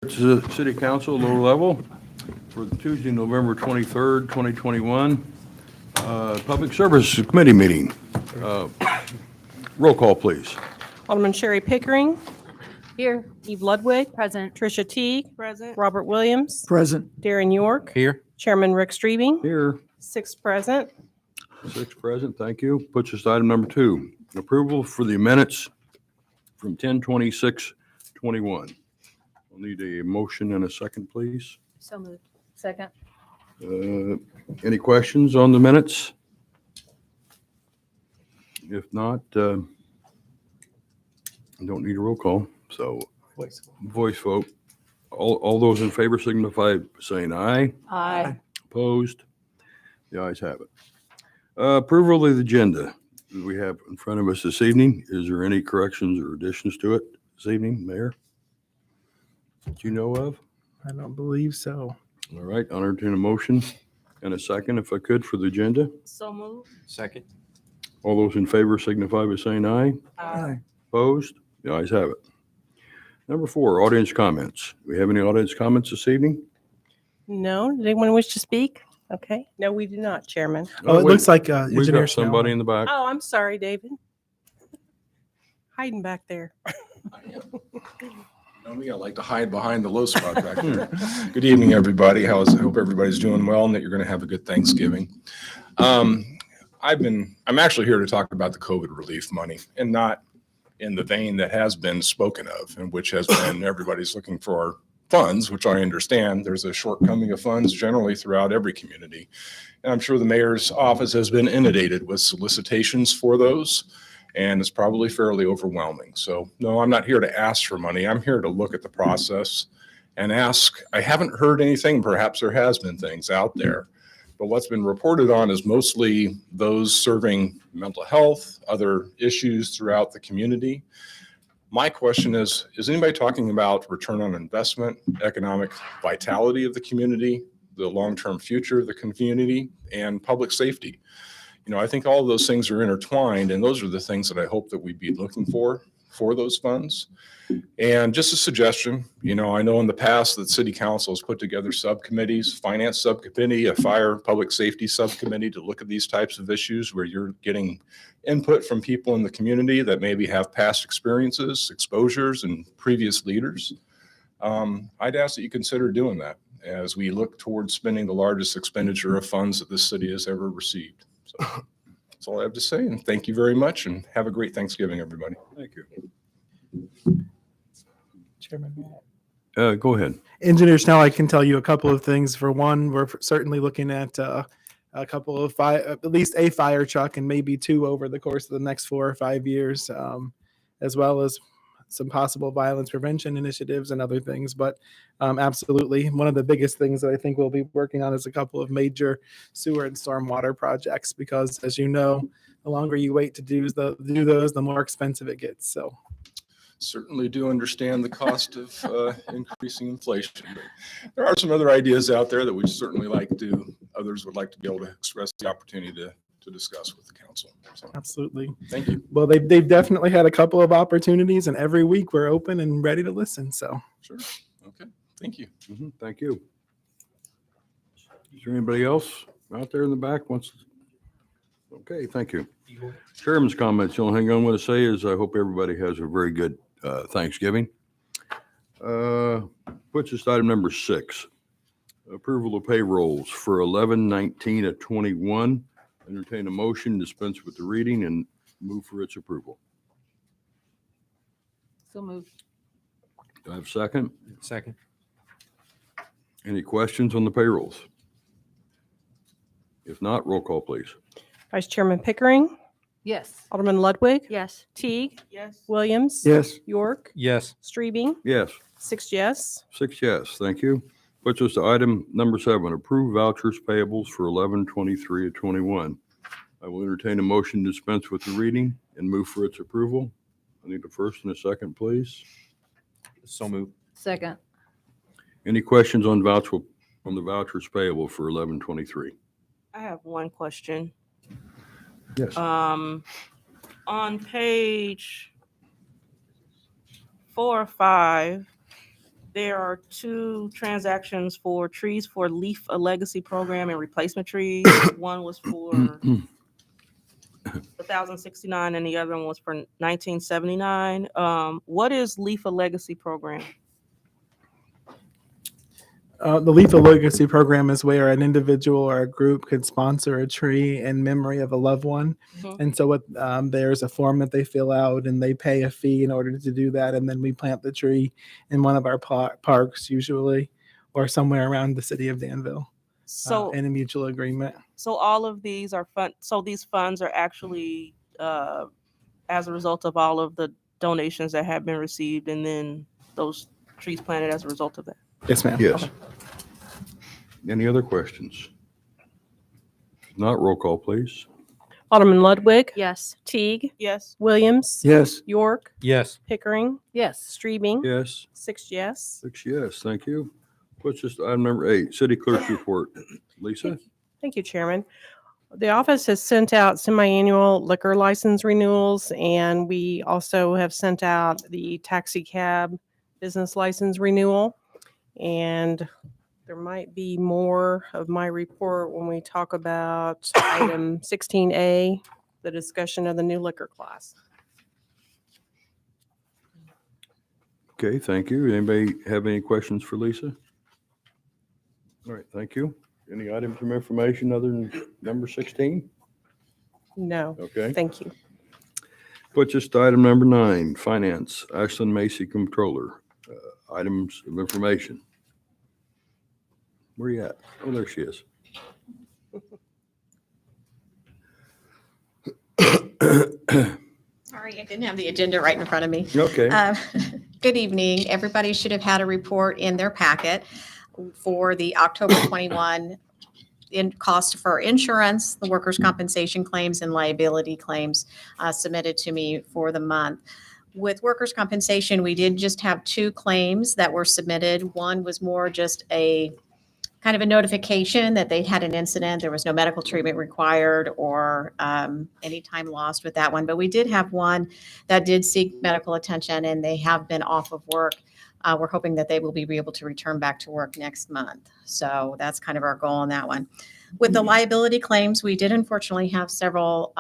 It's the City Council, lower level, for Tuesday, November 23rd, 2021, Public Service Committee meeting. Roll call, please. Alderman Sherry Pickering. Here. Eve Ludwig. Present. Tricia Teague. Present. Robert Williams. Present. Darren York. Here. Chairman Rick Strebe. Here. 6 present. 6 present, thank you. Puts us to item number 2, approval for the minutes from 10/26/21. We'll need a motion and a second, please. So moved. Second. Any questions on the minutes? If not, I don't need a roll call, so voice vote. All those in favor signify by saying aye. Aye. Opposed? The ayes have it. Approval of the agenda that we have in front of us this evening. Is there any corrections or additions to it this evening, Mayor? That you know of? I don't believe so. All right, I'll entertain a motion And a second, if I could, for the agenda. So moved. Second. All those in favor signify by saying aye. Aye. Opposed? The ayes have it. Number 4, audience comments. Do we have any audience comments this evening? No. Did anyone wish to speak? Okay. No, we do not, Chairman. Oh, it wait. looks like We've Engineer got somebody in the back. Oh, I'm sorry, David. Hiding back there. Know me, I like to hide behind the low spot back there. Good evening, everybody. I hope everybody's doing well and that you're going to have a good Thanksgiving. I'm actually here to talk about the COVID relief money, and not in the vein that has been spoken of, and which has been everybody's looking for funds, which I understand. There's a shortcoming of funds generally throughout every community. And I'm sure the mayor's office has been inundated with solicitations for those, and it's probably fairly overwhelming. So no, I'm not here to ask for money. I'm here to look at the process and ask. I haven't heard anything. Perhaps there has been things out there, but what's been reported on is mostly those serving mental health, other issues throughout the community. My question is anybody talking about return on investment, economic vitality of the community, the long-term future of the community, and public safety? I think all of those things are intertwined, and those are the things that I hope that we'd be looking for those funds. And just a suggestion, I know in the past that city council has put together subcommittees, finance subcommittee, a fire public safety subcommittee to look at these types of issues where you're getting input from people in the community that maybe have past experiences, exposures, and previous leaders. I'd ask that you consider doing that as we look towards spending the largest expenditure of funds that this city has ever received. So that's all I have to say, and thank you very much, and have a great Thanksgiving, everybody. Thank you. Chairman. Go ahead. Engineer Snell, I can tell you a couple of things. For one, we're certainly looking at a couple of at least a fire truck and maybe 2 over the course of the next 4 or 5 years, as well as some possible violence prevention initiatives and other things. But absolutely, one of the biggest things that I think we'll be working on is a couple of major sewer and stormwater projects, because as you know, the longer you wait to do those, the more expensive it gets. So Certainly do understand the cost of increasing inflation. But there are some other ideas out there that others would like to be able to express the opportunity to discuss with the council. So, absolutely. thank you. Well, they've definitely had a couple of opportunities, and every week we're open and ready to listen. So Sure. Okay. Thank you. Thank you. Is there anybody else out there in the back wants to? Okay, thank you. Chairman's comments. The only thing I'm going to say is I hope everybody has a very good Thanksgiving. Puts us to item number 6, approval of payrolls for 11/19 of 21. Entertain a motion, dispense with the reading, and move for its approval. So moved. Do I have a second? Second. Any questions on the payrolls? If not, roll call, please. Vice Chairman Pickering, Yes. Alderman Ludwig, Yes. Teague, Yes. Williams, yes, York, Yes. Streebing, Yes. 6 yes. 6 yes, thank you. Puts us to item number 7, approve vouchers payables for 11/23 of 21. I will entertain a motion to dispense with the reading and move for its approval. I need a first and a second, please. So moved. Second. Any questions on the vouchers payable for 11/23? I have one question. Yes. On page 4 or 5, there are 2 transactions for trees for Leaf a Legacy program and replacement trees. One was for 1,069 and the other one was for 1979. What is Leaf a Legacy program? the Lethal Legacy Program is where an individual or a group could sponsor a tree in memory of a loved one. Mhm. And so there's a form that they fill out and they pay a fee in order to do that. And then we plant the tree in one of our parks usually, or somewhere around the city of Danville So, in a mutual agreement. so all of these are so these funds are actually as a result of all of the donations that have been received, and then those trees planted as a result of that. Yes, ma'am. Yes. Any other questions? If not, roll call, please. Alderman Ludwig, Yes. Teague, Yes. Williams, Yes. York, Yes. Pickering, Yes. Streebing, Yes. 6 yes. 6 yes, thank you. Puts us to item number 8, city clerk's report. Lisa? Thank you, Chairman. The office has sent out semi-annual liquor license renewals, and we also have sent out the taxi cab business license renewal. And there might be more of my report when we talk about item 16A, the discussion of the new liquor class. Okay, thank you. Anybody have any questions for Lisa? All right, thank you. Any items from information other than number 16? No, Okay. thank you. Puts us to item number 9, Finance, Ashlyn Macy, Controller. Items of information. Where you at? Oh, there she is. Sorry, I didn't have the agenda right in front of me. Okay. Good evening. Everybody should have had a report in their packet for the October 21 in cost for insurance, the workers' compensation claims, and liability claims submitted to me for the month. With workers' compensation, we did just have 2 claims that were submitted. One was more just a kind of a notification that they had an incident. There was no medical treatment required or any time lost with that one. But we did have one that did seek medical attention, and they have been off of work. We're hoping that they will be able to return back to work next month. So that's kind of our goal on that one. With the liability claims, we did unfortunately have several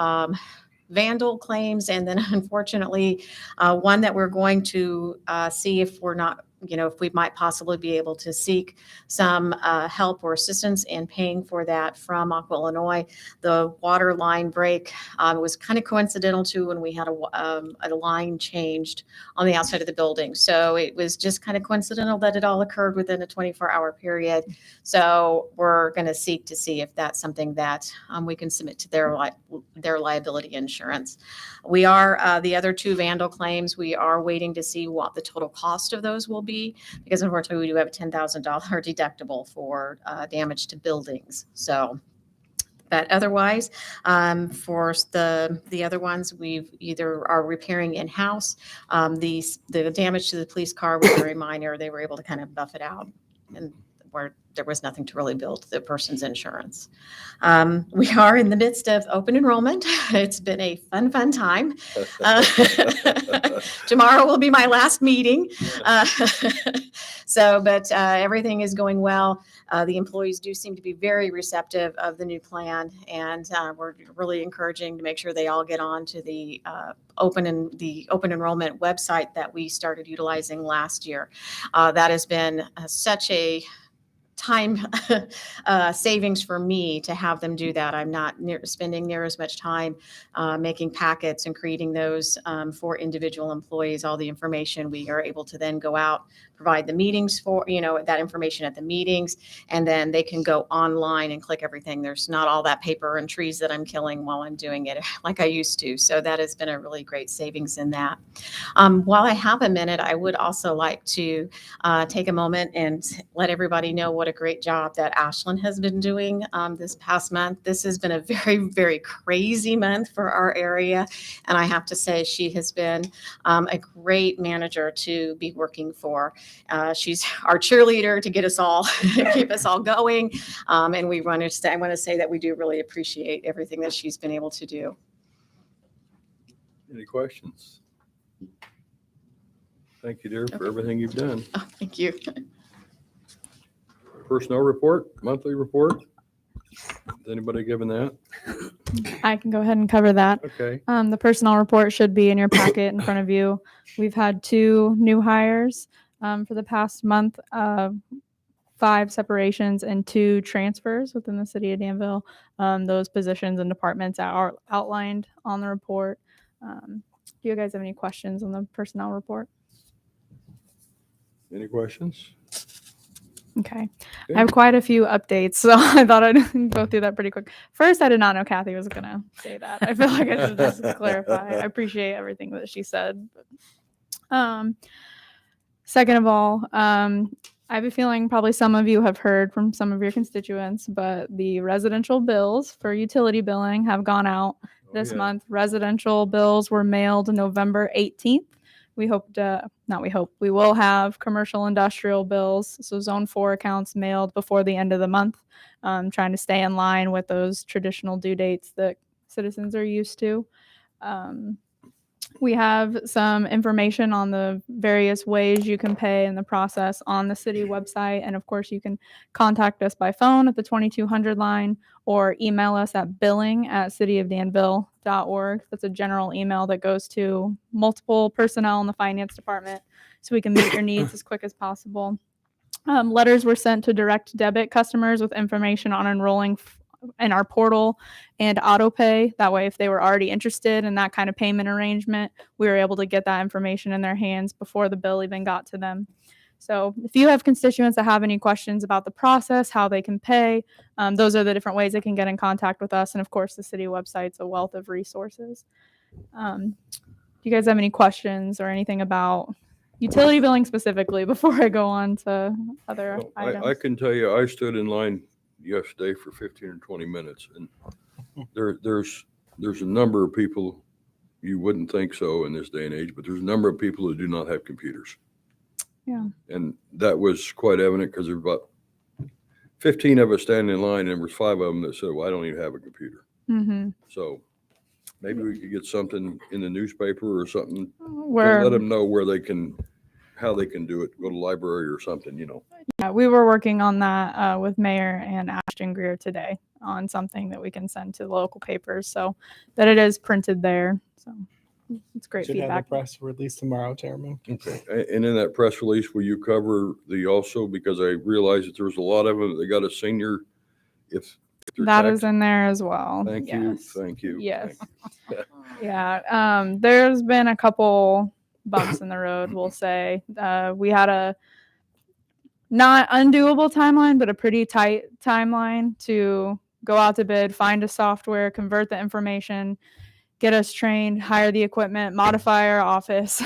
vandal claims, and then unfortunately one that we're going to see if we're not, if we might possibly be able to seek some help or assistance in paying for that from Aqua, Illinois. The water line break was kind of coincidental to when we had a line changed on the outside of the building. So it was just kind of coincidental that it all occurred within a 24-hour period. So we're going to seek to see if that's something that we can submit to their liability insurance. We are, the other 2 vandal claims, we are waiting to see what the total cost of those will be, because unfortunately we do have a $10,000 deductible for damage to buildings. So, but otherwise, for the other ones, we've either are repairing in-house. The damage to the police car was very minor. They were able to kind of buff it out, and where there was nothing to really build the person's insurance. We are in the midst of open enrollment. It's been a fun time. Tomorrow will be my last meeting. But everything is going well. The employees do seem to be very receptive of the new plan, and we're really encouraging to make sure they all get on to the open enrollment website that we started utilizing last year. That has been such a time savings for me to have them do that. I'm not spending near as much time making packets and creating those for individual employees. All the information we are able to then go out, provide the meetings for, that information at the meetings, and then they can go online and click everything. There's not all that paper and trees that I'm killing while I'm doing it like I used to. So that has been a really great savings in that. While I have a minute, I would also like to take a moment and let everybody know what a great job that Ashlyn has been doing this past month. This has been a very, very crazy month for our area. And I have to say she has been a great manager to be working for. She's our cheerleader to get us all, keep us all going. And I want to say that we do really appreciate everything that she's been able to do. Any questions? Thank you, dear, for everything you've done. Oh, thank you. Personnel report, monthly report. Is anybody given that? I can go ahead and cover that. Okay. The personnel report should be in your packet in front of you. We've had 2 new hires for the past month, 5 separations and 2 transfers within the city of Danville. Those positions and departments are outlined on the report. Do you guys have any questions on the personnel report? Any questions? Okay. I have quite a few updates, so I thought I'd go through that pretty quick. First, I did not know Kathy was going to say that. I feel like I should just clarify. I appreciate everything that she said. Second of all, I have a feeling probably some of you have heard from some of your constituents, but the residential bills for utility billing have gone out this month. Residential bills were mailed November 18th We we will have commercial industrial bills, so zone 4 accounts mailed before the end of the month, trying to stay in line with those traditional due dates that citizens are used to. We have some information on the various ways you can pay in the process on the city website. And of course, you can contact us by phone at the 2200 line or email us at billing@cityofdanville.org. That's a general email that goes to multiple personnel in the finance department so we can meet your needs as quick as possible. Letters were sent to direct debit customers with information on enrolling in our portal and auto pay. That way, if they were already interested in that kind of payment arrangement, we were able to get that information in their hands before the bill even got to them. So if you have constituents that have any questions about the process, how they can pay, those are the different ways they can get in contact with us. And of course, the city website's a wealth of resources. Do you guys have any questions or anything about utility billing specifically before I go on to other items? I can tell you, I stood in line yesterday for 15 or 20 minutes, and there's a number of people, you wouldn't think so in this day and age, but there's a number of people who do not have computers. Yeah. And that was quite evident because there were about 15 of us standing in line, and there was 5 of them that said, well, I don't even have a computer. Mm-hmm. So maybe we could get something in the newspaper or something to We're let them know how they can do it, go to the library or something, Yeah, we were working on that with Mayor and Ashton Greer today on something that we can send to the local papers so that it is printed there. So it's great Should have feedback. the press release tomorrow, Chairman. Okay. And in that press release, will you cover because I realized that there was a lot of them that got a senior, if they're That tax- is in there as well. Thank you, Yes. thank you. Yes. thank you. Yeah. There's been a couple bumps in the road, we'll say. We had a not undoable timeline, but a pretty tight timeline to go out to bid, find a software, convert the information, get us trained, hire the equipment, modify our office.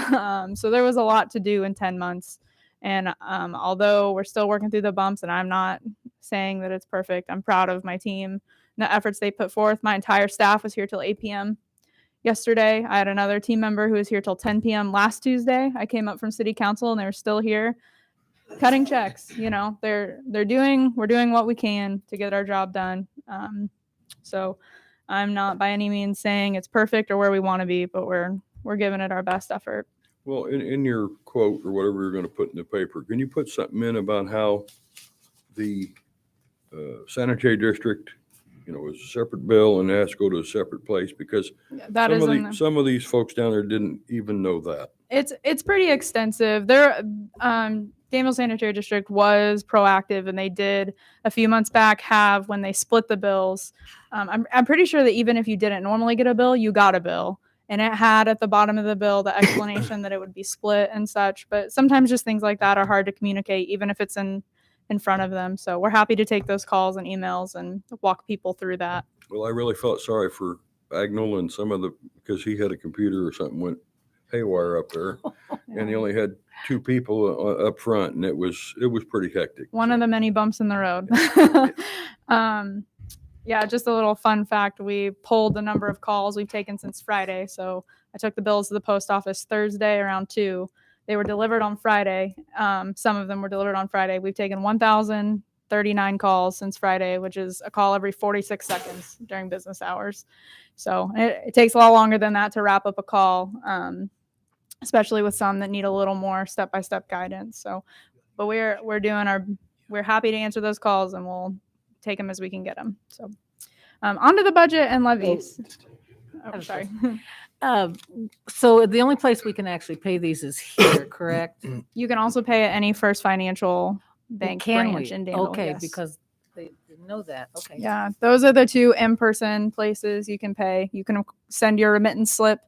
So there was a lot to do in 10 months. And although we're still working through the bumps, and I'm not saying that it's perfect, I'm proud of my team and the efforts they put forth. My entire staff was here till 8 p.m. yesterday. I had another team member who was here till 10 p.m. last Tuesday. I came up from city council and they were still here cutting checks. We're doing what we can to get our job done. So I'm not by any means saying it's perfect or where we want to be, but we're giving it our best effort. Well, in your quote or whatever you're going to put in the paper, can you put something in about how the sanitary district, is a separate bill and has to go to a separate place? Because That is in there. some of these folks down there didn't even know that. It's pretty extensive. Danville Sanitary District was proactive, and they did a few months back have, when they split the bills, I'm pretty sure that even if you didn't normally get a bill, you got a bill, and it had at the bottom of the bill the explanation that it would be split and such. But sometimes just things like that are hard to communicate, even if it's in front of them. So we're happy to take those calls and emails and walk people through that. Well, I really felt sorry for Agnell and because he had a computer or something went haywire up there, and he only had 2 people up front, and it was pretty hectic. One of the many bumps in the road. Yeah, just a little fun fact. We pulled the number of calls we've taken since Friday. So I took the bills to the post office Thursday around 2. They were delivered on Friday. Some of them were delivered on Friday. We've taken 1,039 calls since Friday, which is a call every 46 seconds during business hours. So it takes a lot longer than that to wrap up a call, especially with some that need a little more step-by-step guidance. So, but we're happy to answer those calls, and we'll take them as we can get them. So onto the budget and levies. Oh, sorry. So the only place we can actually pay these is here, correct? You can also pay at any First Financial Bank Can branch we? in Danville. Okay, yes. because they didn't know that. Okay. Yeah, those are the 2 in-person places you can pay. You can send your remittance slip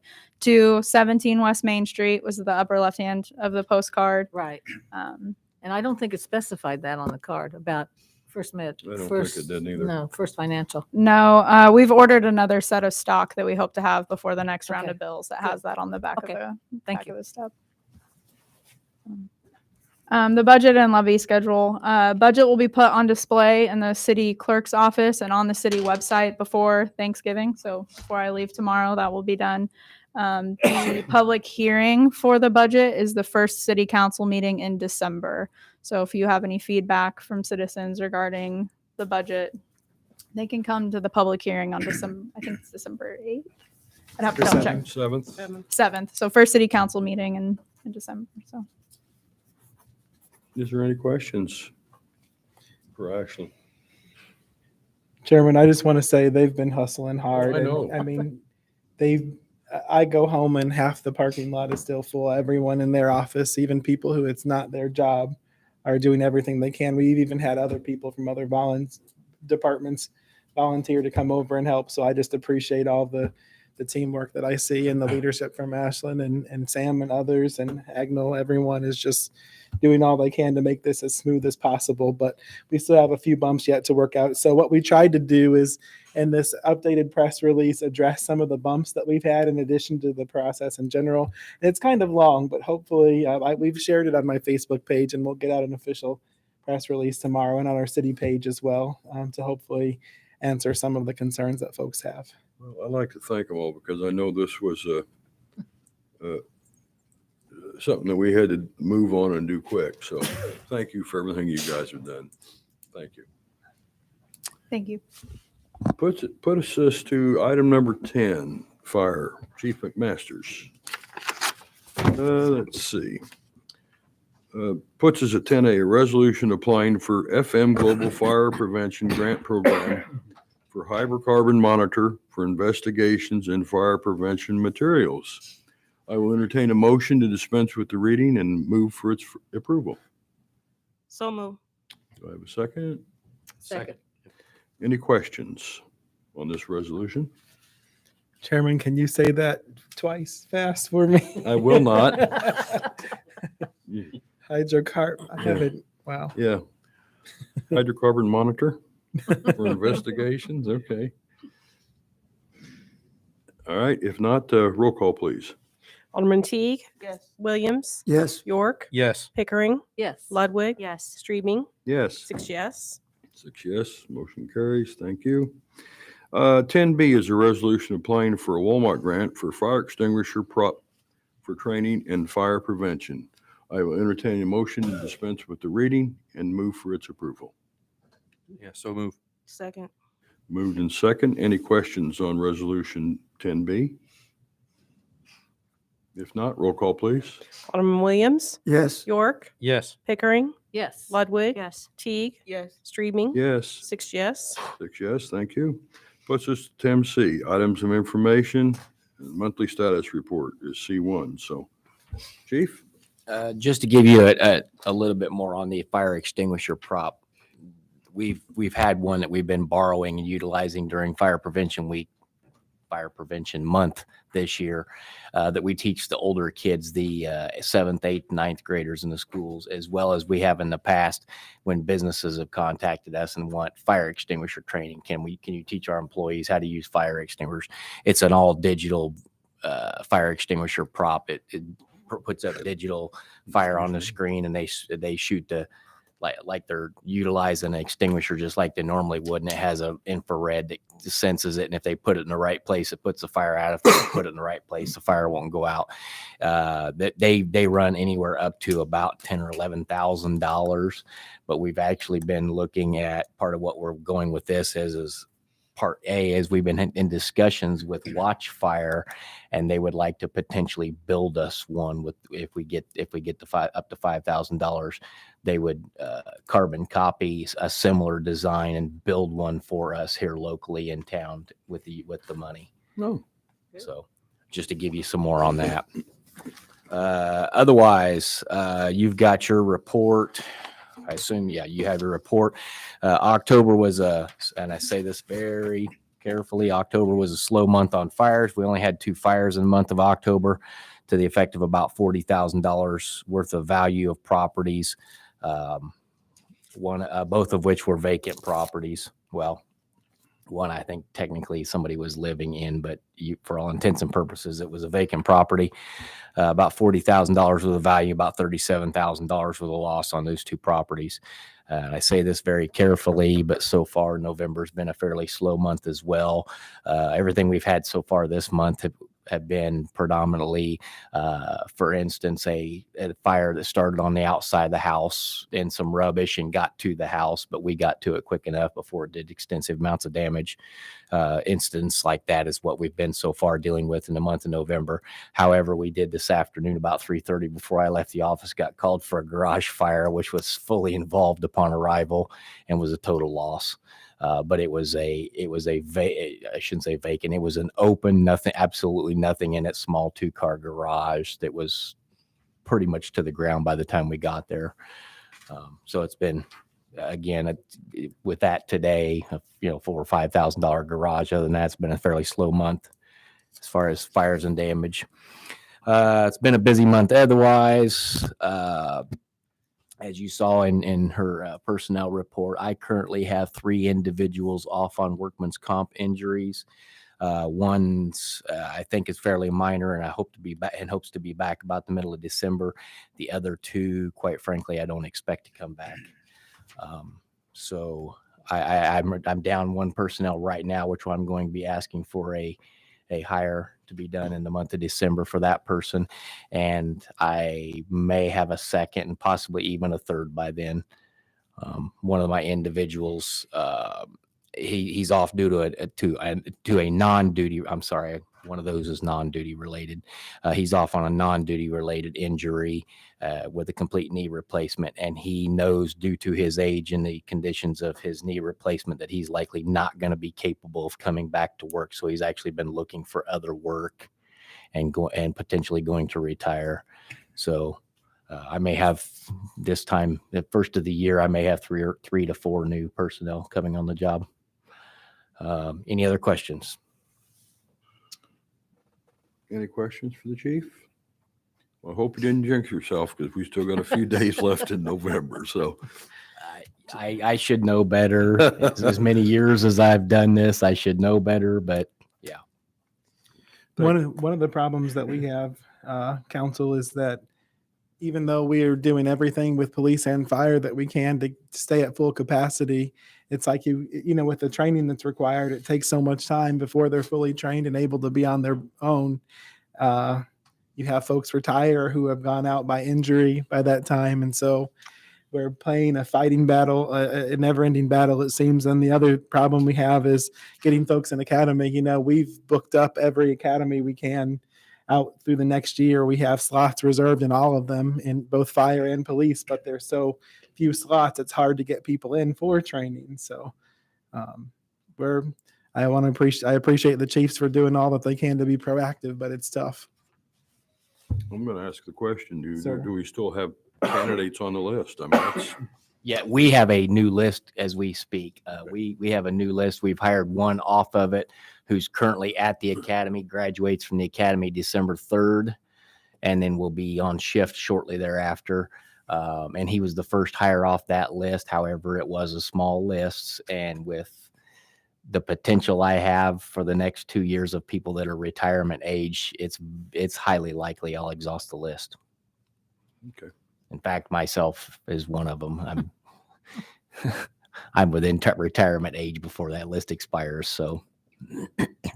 to 17 West Main Street, was the upper left hand of the postcard. Right. And I don't think it specified that on the card about First I don't think it did either. No, First Financial. No, we've ordered another set of stock that we hope to have before the next round Okay. of bills that Good. has that on the back Okay. of the Thank back you. of the stub. The budget and levy schedule. Budget will be put on display in the city clerk's office and on the city website before Thanksgiving. So before I leave tomorrow, that will be done. The public hearing for the budget is the first city council meeting in December. So if you have any feedback from citizens regarding the budget, they can come to the public hearing on December, I think it's December 8th. I'd have to double check. 7th. 7th. So first city council meeting in December. So Is there any questions for Ashley? Chairman, I just want to say they've been hustling hard. I and, know. I mean, I go home and half the parking lot is still full. Everyone in their office, even people who it's not their job, are doing everything they can. We've even had other people from other departments volunteer to come over and help. So I just appreciate all the teamwork that I see and the leadership from Ashlyn and Sam and others and Agnell. Everyone is just doing all they can to make this as smooth as possible, but we still have a few bumps yet to work out. So what we tried to do is, in this updated press release, address some of the bumps that we've had in addition to the process in general. And it's kind of long, but hopefully we've shared it on my Facebook page, and we'll get out an official press release tomorrow and on our city page as well, to hopefully answer some of the concerns that folks have. Well, I'd like to thank them all because I know this was something that we had to move on and do quick. So thank you for everything you guys have done. Thank you. thank you. Put us to item number 10, Fire, Chief McMasters. Let's see. Puts us at 10A, a resolution applying for FM Global Fire Prevention Grant Program for hydrocarbon monitor for investigations in fire prevention materials. I will entertain a motion to dispense with the reading and move for its approval. So move. Do I have a second? Second. Any questions on this resolution? Chairman, can you say that twice fast for me? I will not. Hydrocarbon. I haven't. Wow. Yeah. Hydrocarbon monitor for investigations. Okay. All right. If not, roll call, please. Alderman Teague, Yes. Williams, Yes. York, Yes. Pickering, Yes. Ludwig, Yes. Streaming, Yes. 6 yes. 6 yes. Motion carries. Thank you. 10B is a resolution applying for a Walmart grant for fire extinguisher prop for training and fire prevention. I will entertain a motion to dispense with the reading and move for its approval. Yeah, so move. Second. Moved in second. Any questions on resolution 10B? If not, roll call, please. Alderman Williams, Yes. York, Yes. Pickering, Yes. Ludwig, Yes. Teague, Yes. Streaming, Yes. 6 yes. 6 yes. Thank you. Puts us to 10C, items of information. Monthly status report is C1. So, Chief? Just to give you a little bit more on the fire extinguisher prop, we've had one that we've been borrowing and utilizing during Fire Prevention Week, Fire Prevention Month this year, that we teach the older kids, the 7th, 8th, 9th graders in the schools, as well as we have in the past when businesses have contacted us and want fire extinguisher training. Can you teach our employees how to use fire extinguishers? It's an all digital fire extinguisher prop. It puts up digital fire on the screen, and they shoot the like they're utilizing an extinguisher just like they normally would, and it has an infrared that senses it, and if they put it in the right place, it puts the fire out. If they put it in the right place, the fire won't go out. They run anywhere up to about $10,000 or $11,000, but we've actually been looking at part of what we're going with this is part A is we've been in discussions with Watchfire, and they would like to potentially build us one with if we get up to $5,000, they would carbon copy a similar design and build one for us here locally in town with the money. No. So just to give you some more on that. Otherwise, you've got your report. I assume, yeah, you have your report. October was and I say this very carefully, October was a slow month on fires. We only had 2 fires in the month of October to the effect of about $40,000 worth of value of properties. Both of which were vacant properties. Well, one I think technically somebody was living in, but for all intents and purposes, it was a vacant property. About $40,000 worth of value, about $37,000 worth of loss on those 2 properties. I say this very carefully, but so far November's been a fairly slow month as well. Everything we've had so far this month have been predominantly, for instance, a fire that started on the outside of the house and some rubbish and got to the house, but we got to it quick enough before it did extensive amounts of damage. Incidents like that is what we've been so far dealing with in the month of November. However, we did this afternoon about 3:30 before I left the office, got called for a garage fire, which was fully involved upon arrival and was a total loss. But it was I shouldn't say vacant. It was an open, nothing, absolutely nothing in it, small 2-car garage that was pretty much to the ground by the time we got there. So it's been, again, with that today, $4,000 or $5,000 garage. Other than that, it's been a fairly slow month as far as fires and damage. It's been a busy month otherwise. As you saw in her personnel report, I currently have 3 individuals off on workman's comp injuries. One's I think is fairly minor, and I hope to be back and hopes to be back about the middle of December. The other 2, quite frankly, I don't expect to come back. So I'm down 1 personnel right now, which I'm going to be asking for a hire to be done in the month of December for that person. And I may have a second and possibly even a third by then. One of my individuals, he's off due to a non-duty. I'm sorry. One of those is non-duty related. He's off on a non-duty related injury with a complete knee replacement. And he knows, due to his age and the conditions of his knee replacement, that he's likely not going to be capable of coming back to work. So he's actually been looking for other work and potentially going to retire. So I may have this time, the first of the year, I may have 3 to 4 new personnel coming on the job. Any other questions? Any questions for the chief? Well, I hope you didn't jinx yourself, because we still got a few days left in November. So I should know better. As many years as I've done this, I should know better. But yeah, One of the problems that we have, council, is that even though we are doing everything with police and fire that we can to stay at full capacity, it's like with the training that's required, it takes so much time before they're fully trained and able to be on their own. You have folks retire who have gone out by injury by that time. And so we're playing a fighting battle, a never-ending battle, it seems. And the other problem we have is getting folks in academy. We've booked up every academy we can out through the next year. We have slots reserved in all of them, in both fire and police, but there's so few slots, it's hard to get people in for training. So I appreciate the chiefs for doing all that they can to be proactive, but it's tough. I'm going to ask the question, Sir. do we still have candidates on the list? I mean, that's, yeah, we have a new list as we speak. We have a new list. We've hired one off of it who's currently at the academy, graduates from the academy December 3rd, and then will be on shift shortly thereafter. And he was the first hire off that list. However, it was a small list, and with the potential I have for the next 2 years of people that are retirement age, it's highly likely I'll exhaust the list. okay. In fact, myself is one of them. I'm within retirement age before that list expires. So,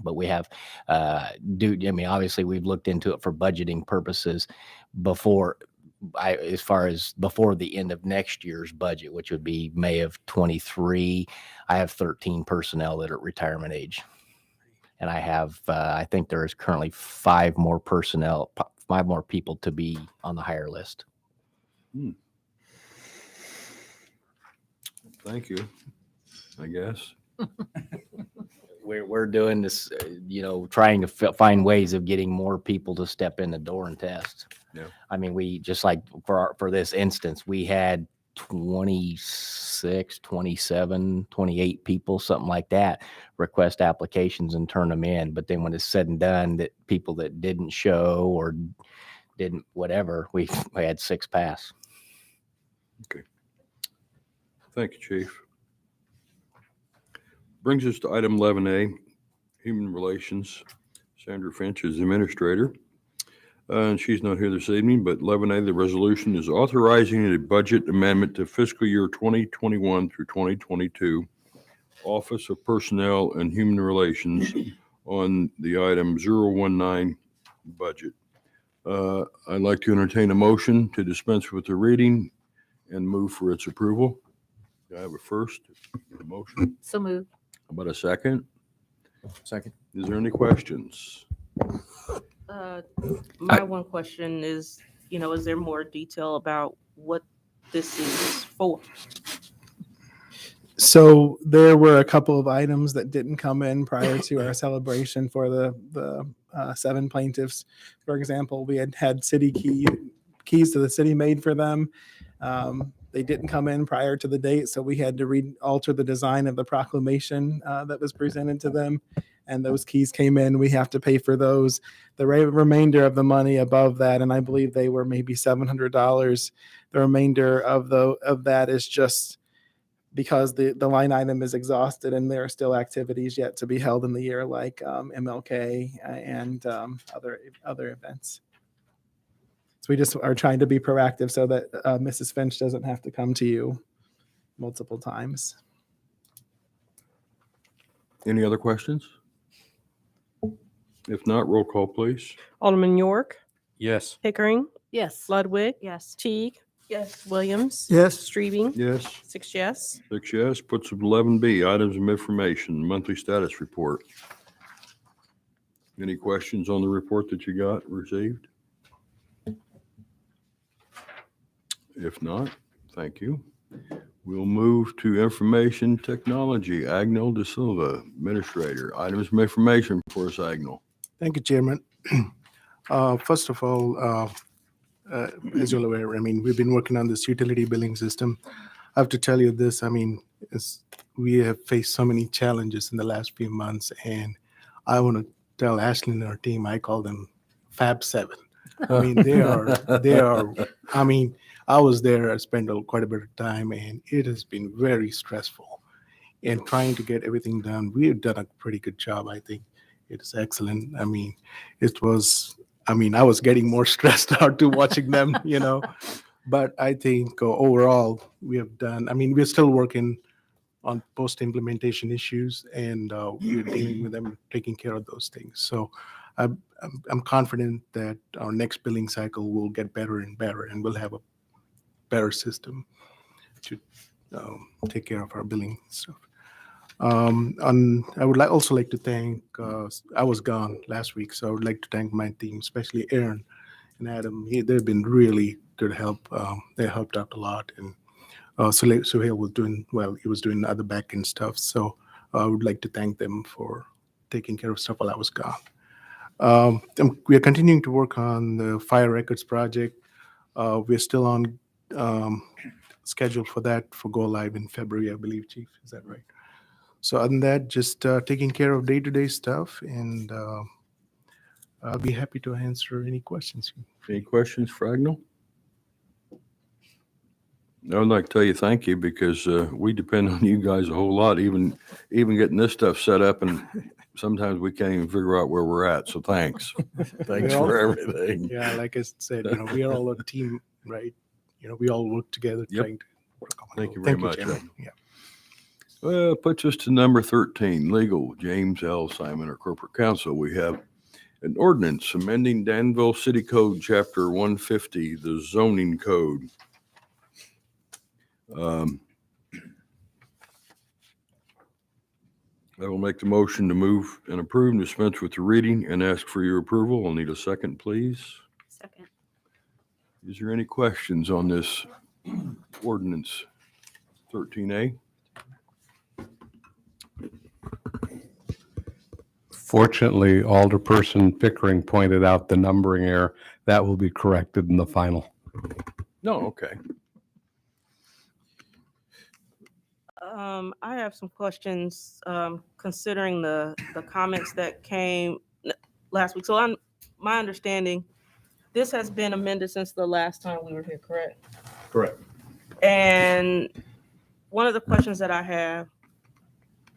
but we have, obviously we've looked into it for budgeting purposes as far as before the end of next year's budget, which would be May of 23. I have 13 personnel that are at retirement age. And I have, I think there is currently 5 more people to be on the hire list. Thank you, I guess. We're doing this, trying to find ways of getting more people to step in the door and test. Yeah. I mean, we just like for this instance, we had 26, 27, 28 people, something like that, request applications and turn them in. But then when it's said and done, that people that didn't show or didn't whatever, we had 6 pass. Okay. Thank you, Chief. Brings us to item 11A, Human Relations. Sandra Finch is Administrator. And she's not here this evening, but 11A, the resolution is authorizing a budget amendment to fiscal year 2021 through 2022, Office of Personnel and Human Relations on the item budget. I'd like to entertain a motion to dispense with the reading and move for its approval. Do I have a first motion? So moved. How about a second? Second. Is there any questions? My one question is, is there more detail about what this is for? So there were a couple of items that didn't come in prior to our celebration for the 7 plaintiffs. For example, we had city keys to the city made for them. They didn't come in prior to the date, so we had to alter the design of the proclamation that was presented to them. And those keys came in. We have to pay for those. The remainder of the money above that, and I believe they were maybe $700. The remainder of that is just because the line item is exhausted and there are still activities yet to be held in the year, like MLK and other events. So we just are trying to be proactive so that Mrs. Finch doesn't have to come to you multiple times. Any other questions? If not, roll call, please. Alderman York, Yes. Pickering, Yes. Ludwig, Yes. Teague, Yes. Williams. Yes. Streebing, Yes. 6 yes. 6 yes. Puts us 11B, items of information, monthly status report. Any questions on the report that you got received? If not, thank you. We'll move to information technology. Agnel De Silva, Administrator. Items of information for us, Agnel. Thank you, Chairman. First of all, as you're aware, we've been working on this utility billing system. I have to tell you this, we have faced so many challenges in the last few months, and I want to tell Ashley and our team, I call them Fab 7. They are, I was there, I spent quite a bit of time, and it has been very stressful. And trying to get everything done, we have done a pretty good job, I think. It is excellent. I was getting more stressed out to watching them, But I think overall, we have done, we're still working on post-implementation issues, and we're dealing with them, taking care of those things. So I'm confident that our next billing cycle will get better and better, and we'll have a better system to take care of our billing stuff. I would also like to thank, I was gone last week, so I would like to thank my team, especially Aaron and Adam. They've been really good help. They helped out a lot, and Suhail was doing well. He was doing other back-end stuff, so I would like to thank them for taking care of stuff while I was gone. We are continuing to work on the fire records project. We're still on schedule for that for go live in February, I believe, Chief. Is that right? So other than that, just taking care of day-to-day stuff, and I'll be happy to answer any questions. Any questions for Agnel? I would like to tell you thank you, because we depend on you guys a whole lot, even getting this stuff set up, and sometimes we can't even figure out where we're at. So thanks. Thanks for everything. Yeah, like I said, we are all a team, right? We all work together trying to work on it. Thank you very much. Chairman. Yeah. Well, puts us to number 13, legal, James L. Simon, our corporate counsel. We have an ordinance amending Danville City Code, Chapter 150, the zoning code. I will make the motion to move and approve and dispense with the reading and ask for your approval. I'll need a second, please. Second. Is there any questions on this ordinance 13A? Fortunately, Alderperson Pickering pointed out the numbering error. That will be corrected in the final. No, okay. I have some questions considering the comments that came last week. So my understanding, this has been amended since the last time we were here, correct? Correct. And one of the questions that I have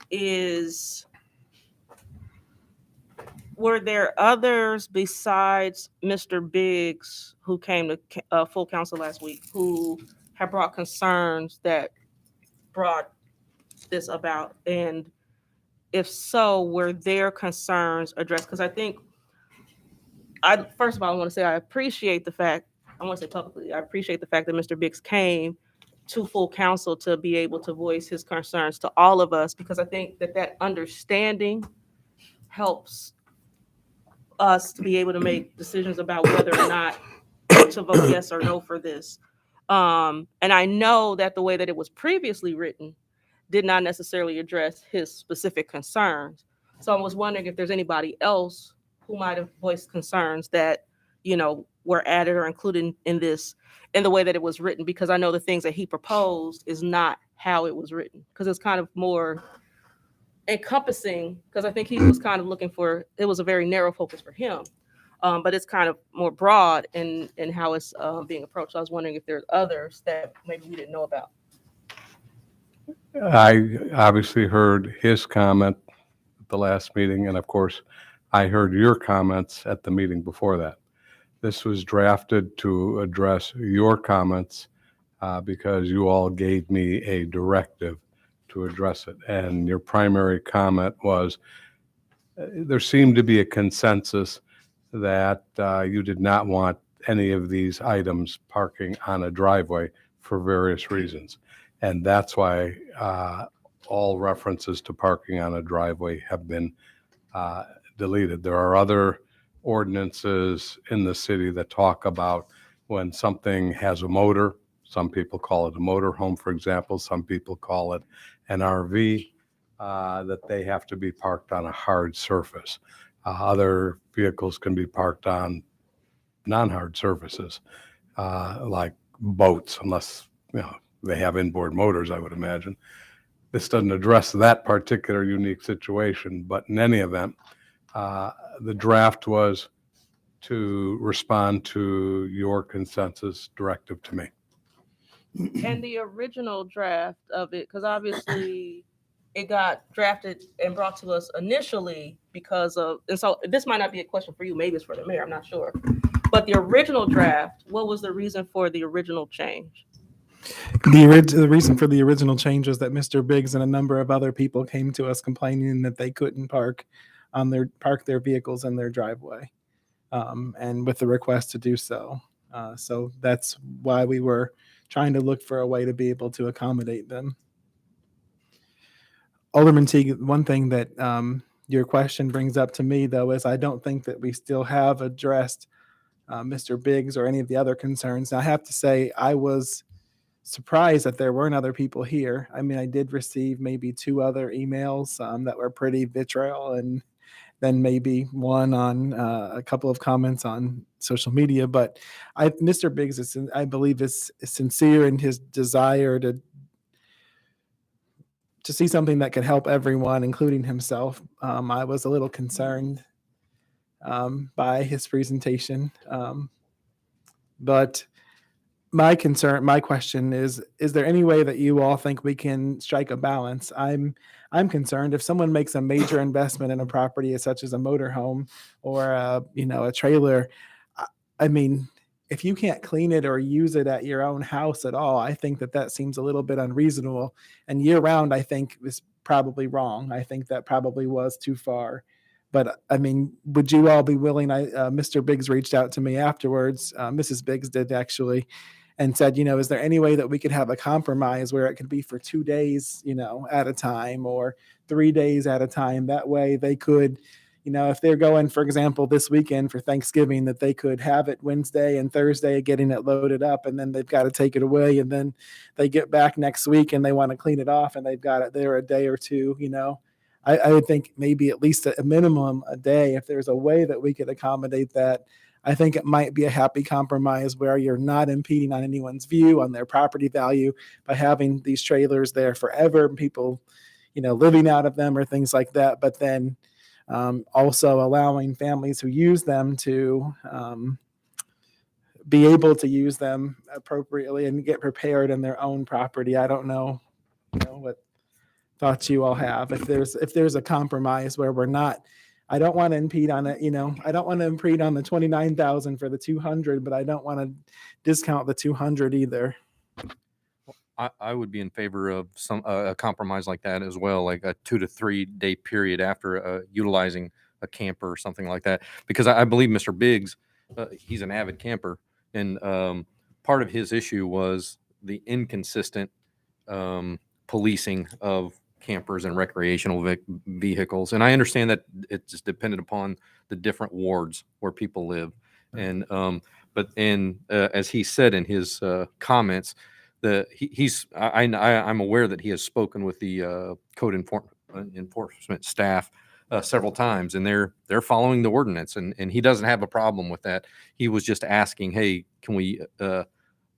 is, were there others besides Mr. Biggs who came to full council last week who have brought concerns that brought this about? And if so, were their concerns addressed? Because I think first of all, I want to say I appreciate the fact, I want to say publicly, I appreciate the fact that Mr. Biggs came to full council to be able to voice his concerns to all of us, because I think that understanding helps us to be able to make decisions about whether or not to vote yes or no for this. And I know that the way that it was previously written did not necessarily address his specific concerns. So I was wondering if there's anybody else who might have voiced concerns that, were added or included in this, in the way that it was written, because I know the things that he proposed is not how it was written, because it's kind of more encompassing, because I think he was kind of looking for, it was a very narrow focus for him. But it's kind of more broad in how it's being approached. So I was wondering if there's others that maybe we didn't know about. I obviously heard his comment at the last meeting, and of course, I heard your comments at the meeting before that. This was drafted to address your comments because you all gave me a directive to address it. And your primary comment was there seemed to be a consensus that you did not want any of these items parking on a driveway for various reasons. And that's why all references to parking on a driveway have been deleted. There are other ordinances in the city that talk about when something has a motor. Some people call it a motor home, for example. Some people call it an RV, that they have to be parked on a hard surface. Other vehicles can be parked on non-hard surfaces, like boats, unless they have inboard motors, I would imagine. This doesn't address that particular unique situation, but in any event, the draft was to respond to your consensus directive to me. And the original draft of it, because obviously it got drafted and brought to us initially because of, and so this might not be a question for you, maybe it's for the mayor, I'm not sure. But the original draft, what was the reason for the original change? The reason for the original change was that Mr. Biggs and a number of other people came to us complaining that they couldn't park their vehicles in their driveway, and with the request to do so. So that's why we were trying to look for a way to be able to accommodate them. Alderman Teague, one thing that your question brings up to me, though, is I don't think that we still have addressed Mr. Biggs or any of the other concerns. Now, I have to say, I was surprised that there weren't other people here. I mean, I did receive maybe 2 other emails that were pretty vitriol, and then maybe one on a couple of comments on social media. But Mr. Biggs, I believe, is sincere in his desire to see something that could help everyone, including himself. I was a little concerned by his presentation. But my question is there any way that you all think we can strike a balance? I'm concerned if someone makes a major investment in a property such as a motorhome or a trailer. I mean, if you can't clean it or use it at your own house at all, I think that seems a little bit unreasonable. And year round, I think is probably wrong. I think that probably was too far. But I mean, would you all be willing? Mr. Biggs reached out to me afterwards. Mrs. Biggs did actually, and said, is there any way that we could have a compromise where it could be for 2 days, at a time, or 3 days at a time? That way they could, if they're going, for example, this weekend for Thanksgiving, that they could have it Wednesday and Thursday getting it loaded up, and then they've got to take it away, and then they get back next week and they want to clean it off, and they've got it there a day or two. I would think maybe at least a minimum a day. If there's a way that we could accommodate that, I think it might be a happy compromise where you're not impeding on anyone's view on their property value by having these trailers there forever, people, living out of them or things like that. But then also allowing families who use them to be able to use them appropriately and get prepared in their own property. I don't know, what thoughts you all have. If there's a compromise where we're not, I don't want to impede on it, I don't want to impede on the 29,000 for the 200, but I don't want to discount the 200 either. I would be in favor of some a compromise like that as well, like a 2 to 3 day period after utilizing a camper or something like that. Because I believe Mr. Biggs, he's an avid camper, and part of his issue was the inconsistent policing of campers and recreational vehicles. And I understand that it's just dependent upon the different wards where people live. And as he said in his comments, I'm aware that he has spoken with the code enforcement staff several times, and they're following the ordinance, and he doesn't have a problem with that. He was just asking, hey, can we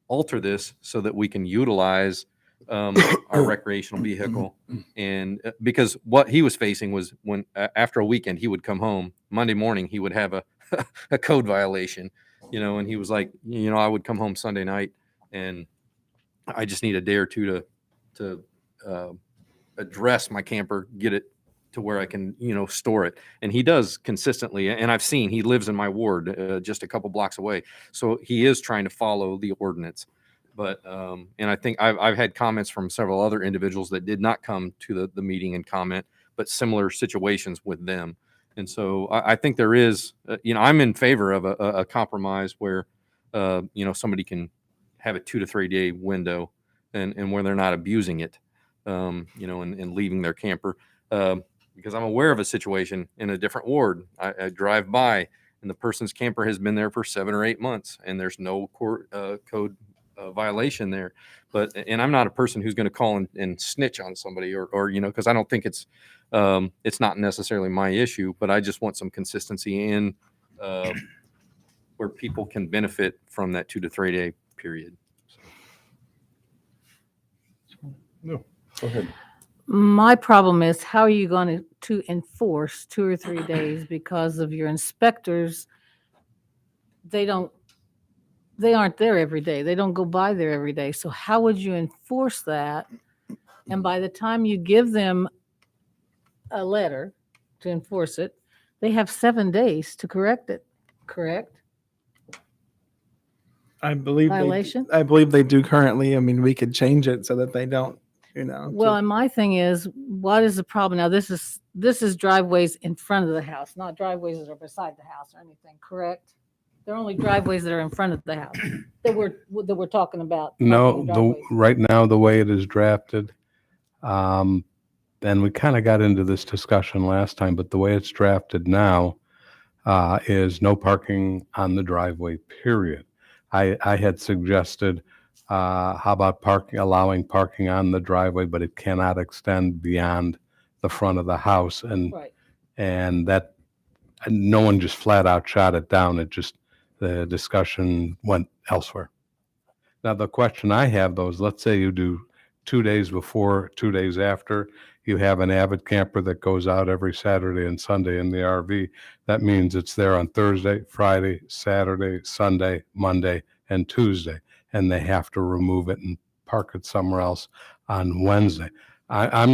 alter this so that we can utilize our recreational vehicle? And because what he was facing was when after a weekend he would come home Monday morning, he would have a code violation, and he was like, I would come home Sunday night and I just need a day or two to address my camper, get it to where I can, store it. And he does consistently. And I've seen, he lives in my ward just a couple blocks away. So he is trying to follow the ordinance. But, and I think I've had comments from several other individuals that did not come to the meeting and comment, but similar situations with them. And so I think there is, I'm in favor of a compromise where, somebody can have a 2 to 3 day window and where they're not abusing it, and leaving their camper. Because I'm aware of a situation in a different ward. I drive by and the person's camper has been there for 7 or 8 months and there's no code violation there. And I'm not a person who's going to call and snitch on somebody or because I don't think it's not necessarily my issue, but I just want some consistency in where people can benefit from that 2 to 3 day period. No, go ahead. My problem is, how are you going to enforce 2 or 3 days because of your inspectors? They aren't there every day. They don't go by there every day. So how would you enforce that? And by the time you give them a letter to enforce it, they have 7 days to correct it, correct? I believe Violation? I believe they do currently. I mean, we could change it so that they don't, Well, and my thing is, what is the problem? Now, this is driveways in front of the house, not driveways that are beside the house or anything, correct? They're only driveways that are in front of the house that we're talking about. No, driveways. right now, the way it is drafted, and we kind of got into this discussion last time, but the way it's drafted now is no parking on the driveway, period. I had suggested, how about allowing parking on the driveway, but it cannot extend beyond the front of the house. Right. And that, no one just flat out shot it down. It just, the discussion went elsewhere. Now, the question I have though is, let's say you do 2 days before, 2 days after, you have an avid camper that goes out every Saturday and Sunday in the RV. That means it's there on Thursday, Friday, Saturday, Sunday, Monday, and Tuesday, and they have to remove it and park it somewhere else on Wednesday. I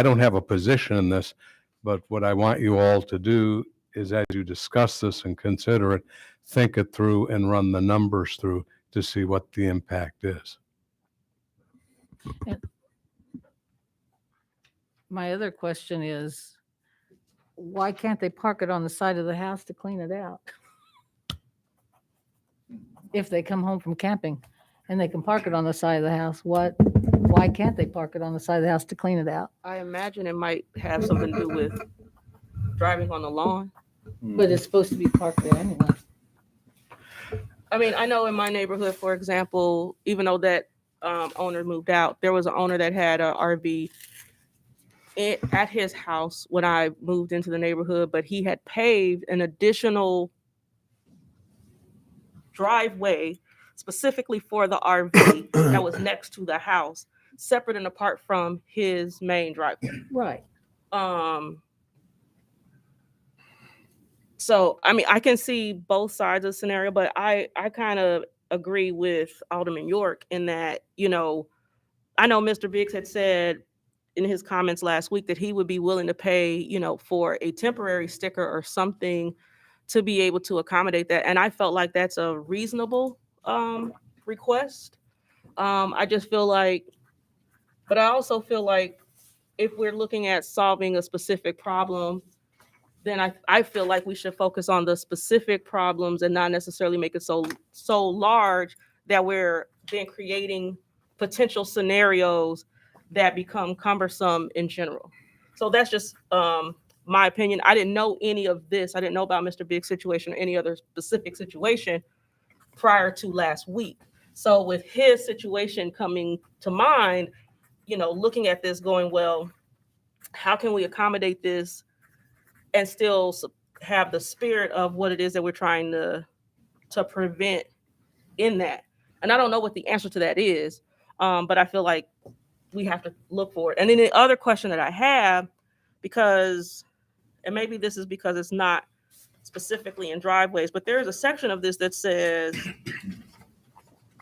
don't have a position in this, but what I want you all to do is, as you discuss this and consider it, think it through and run the numbers through to see what the impact is. My other question is, why can't they park it on the side of the house to clean it out? If they come home from camping and they can park it on the side of the house, why can't they park it on the side of the house to clean it out? I imagine it might have something to do with driving on the lawn. But it's supposed to be parked there anyway. I mean, I know in my neighborhood, for example, even though that owner moved out, there was an owner that had a RV at his house when I moved into the neighborhood, but he had paved an additional driveway specifically for the RV that was next to the house, separate and apart from his main driveway. Right. So, I mean, I can see both sides of the scenario, but I kind of agree with Alderman York in that, I know Mr. Biggs had said in his comments last week that he would be willing to pay, for a temporary sticker or something to be able to accommodate that. And I felt like that's a reasonable request. I just feel like, but I also feel like if we're looking at solving a specific problem, then I feel like we should focus on the specific problems and not necessarily make it so large that we're then creating potential scenarios that become cumbersome in general. So that's just my opinion. I didn't know any of this. I didn't know about Mr. Big's situation or any other specific situation prior to last week. So with his situation coming to mind, looking at this going, well, how can we accommodate this and still have the spirit of what it is that we're trying to prevent in that? And I don't know what the answer to that is, but I feel like we have to look for it. And then the other question that I have, and maybe this is because it's not specifically in driveways, but there is a section of this that says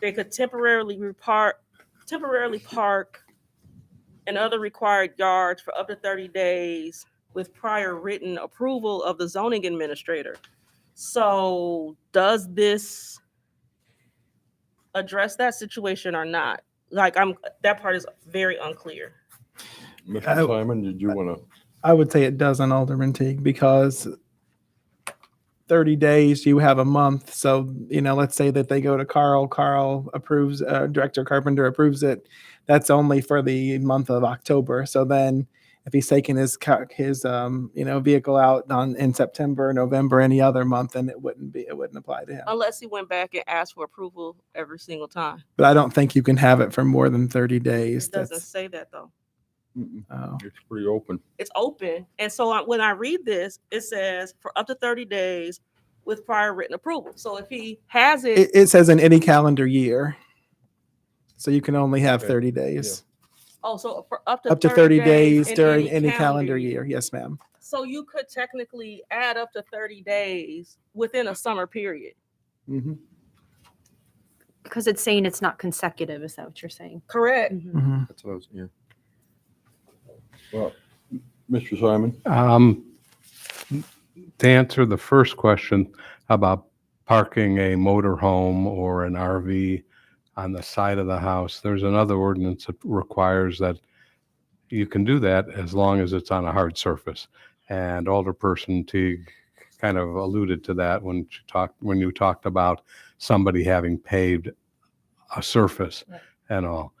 they could temporarily park in other required yards for up to 30 days with prior written approval of the zoning administrator. So does this address that situation or not? Like, that part is very unclear. Mr. Simon, did you want to? I would say it does on Alderman Teague, because 30 days, you have a month. So, let's say that they go to Carl approves, Director Carpenter approves it. That's only for the month of October. So then if he's taking his vehicle out in September, November, any other month, then it wouldn't apply to him. Unless he went back and asked for approval every single time. But I don't think you can have it for more than 30 days. It doesn't say that though. Oh. It's pretty open. It's open. And so when I read this, it says for up to 30 days with prior written approval. So if he has it. It says in any calendar year. So you can only have 30 days. Oh, so for up to 30 days in during any calendar year. Yes, ma'am. So you could technically add up to 30 days within a summer period. Mm-hmm. Because it's saying it's not consecutive. Is that what you're saying? Correct. Mm-hmm. That's what I was, yeah. Well, Mr. Simon? To answer the first question about parking a motorhome or an RV on the side of the house, there's another ordinance that requires that you can do that as long as it's on a hard surface. And Alderperson Teague kind of alluded to that when you talked about somebody having paved a surface and all.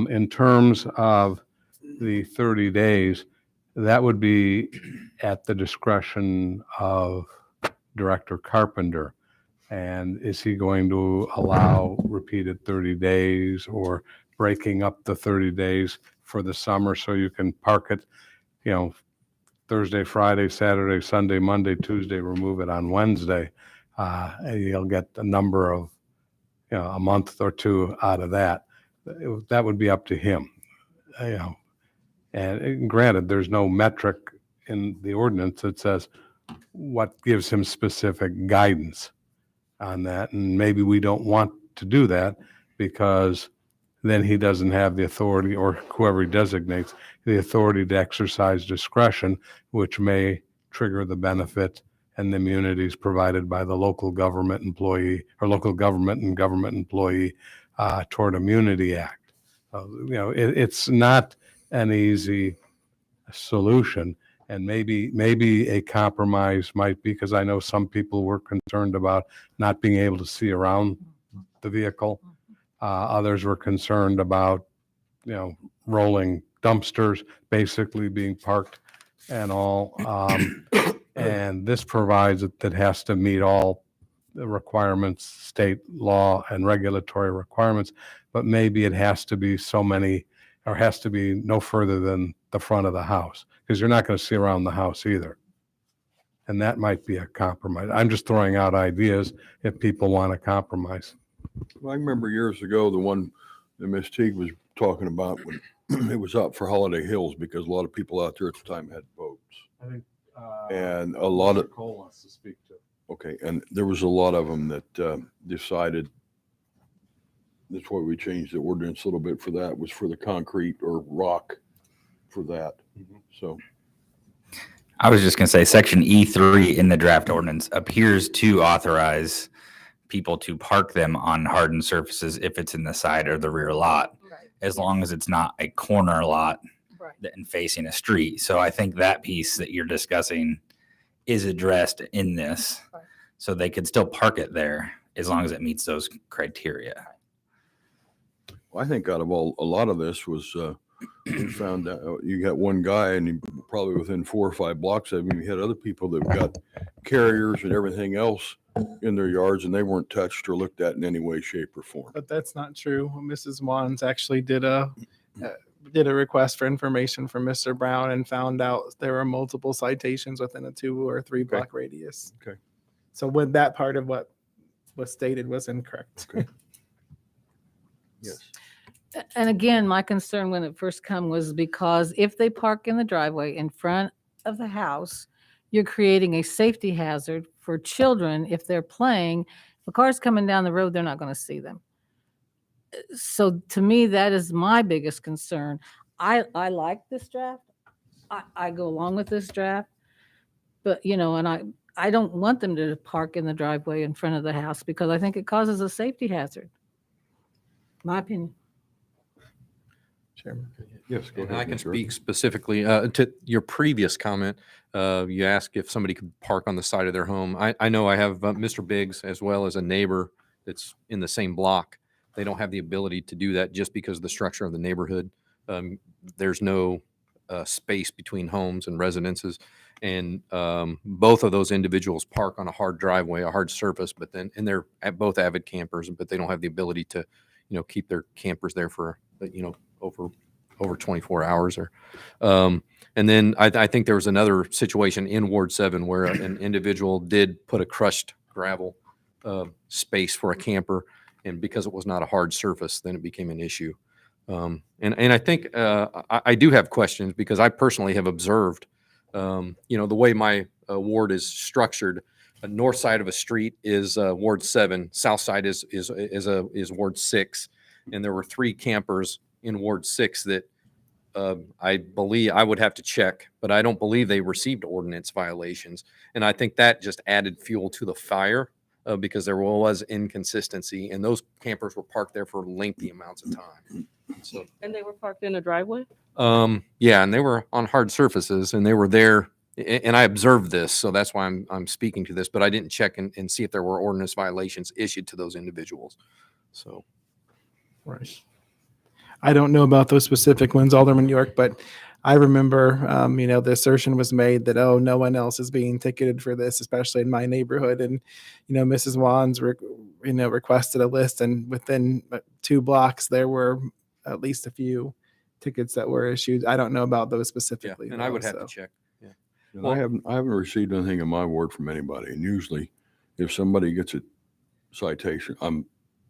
In terms of the 30 days, that would be at the discretion of Director Carpenter. And is he going to allow repeated 30 days or breaking up the 30 days for the summer so you can park it, Thursday, Friday, Saturday, Sunday, Monday, Tuesday, remove it on Wednesday? And you'll get a number of, a month or two out of that. That would be up to him. And granted, there's no metric in the ordinance that says what gives him specific guidance on that. And maybe we don't want to do that, because then he doesn't have the authority, or whoever he designates, the authority to exercise discretion, which may trigger the benefit and the immunities provided by the local government employee or local government and government employee toward Immunity Act. It's not an easy solution. And maybe a compromise might be, because I know some people were concerned about not being able to see around the vehicle. Others were concerned about, rolling dumpsters basically being parked and all. And this provides that it has to meet all the requirements, state law and regulatory requirements, but maybe it has to be so many, or has to be no further than the front of the house, because you're not going to see around the house either. And that might be a compromise. I'm just throwing out ideas if people want to compromise. Well, I remember years ago, the one that Ms. Teague was talking about when it was up for Holiday Hills, because a lot of people out there at the time had boats. I think, and a lot of, Cole wants to speak to. okay, and there was a lot of them that decided, that's why we changed the ordinance a little bit for that, was for the concrete or rock for that. So I was just going to say section E3 in the draft ordinance appears to authorize people to park them on hardened surfaces if it's in the side or the rear lot, as long as it's not a corner lot and facing a street. So I think that piece that you're discussing is addressed in this. Right. So they could still park it there as long as it meets those criteria. I think out of a lot of this was, we found out you got one guy and he probably within 4 or 5 blocks of him, you had other people that got carriers and everything else in their yards and they weren't touched or looked at in any way, shape or form. But that's not true. Mrs. Wands actually did a request for information from Mr. Brown and found out there were multiple citations within a 2 or 3 block radius. Okay. So with that part of what was stated was incorrect. Okay. Yes. And again, my concern when it first come was because if they park in the driveway in front of the house, you're creating a safety hazard for children if they're playing. If a car's coming down the road, they're not going to see them. So to me, that is my biggest concern. I like this draft. I go along with this draft, but and I don't want them to park in the driveway in front of the house because I think it causes a safety hazard. My opinion. Chairman. Yes, go And ahead. I can Mr. speak specifically to your previous comment. You asked if somebody could park on the side of their home. I know I have Mr. Biggs as well as a neighbor that's in the same block. They don't have the ability to do that just because of the structure of the neighborhood. There's no space between homes and residences. And both of those individuals park on a hard driveway, a hard surface, and they're both avid campers, but they don't have the ability to, keep their campers there for, over 24 hours. And then I think there was another situation in Ward 7 where an individual did put a crushed gravel space for a camper. And because it was not a hard surface, then it became an issue. And I think I do have questions because I personally have observed, the way my ward is structured. The north side of a street is Ward 7. South side is Ward 6. And there were 3 campers in Ward 6 that I believe I would have to check, but I don't believe they received ordinance violations. And I think that just added fuel to the fire because there was inconsistency, and those campers were parked there for lengthy amounts of time. So, And they were parked in the driveway? yeah, and they were on hard surfaces, and they were there, and I observed this, so that's why I'm speaking to this, but I didn't check and see if there were ordinance violations issued to those individuals. So, Right. I don't know about those specific ones, Alderman York, but I remember, the assertion was made that, oh, no one else is being ticketed for this, especially in my neighborhood. And, Mrs. Wands, requested a list, and within 2 blocks, there were at least a few tickets that were issued. I don't know about those yeah, specifically. and I would have so. to check. Yeah. And I haven't received anything in my ward from anybody. And usually if somebody gets a citation,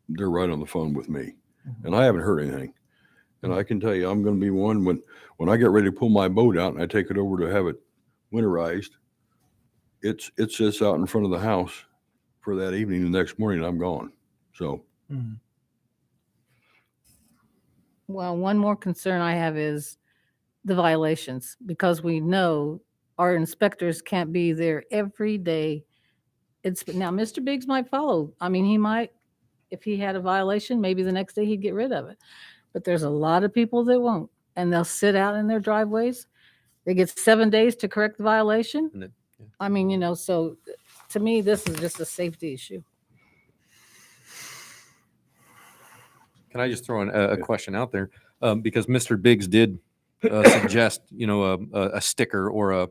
they're right on the phone with me. And I haven't heard anything. And I can tell you, I'm going to be one when I get ready to pull my boat out and I take it over to have it winterized, it sits out in front of the house for that evening. The next morning I'm gone. So. Well, one more concern I have is the violations, because we know our inspectors can't be there every day. Now, Mr. Biggs might follow. I mean, he might, if he had a violation, maybe the next day he'd get rid of it. But there's a lot of people that won't, and they'll sit out in their driveways. They get 7 days to correct the violation. And I mean, so to me, this is just a safety issue. Can I just throw in a question out there? Because Mr. Biggs did suggest, a sticker or a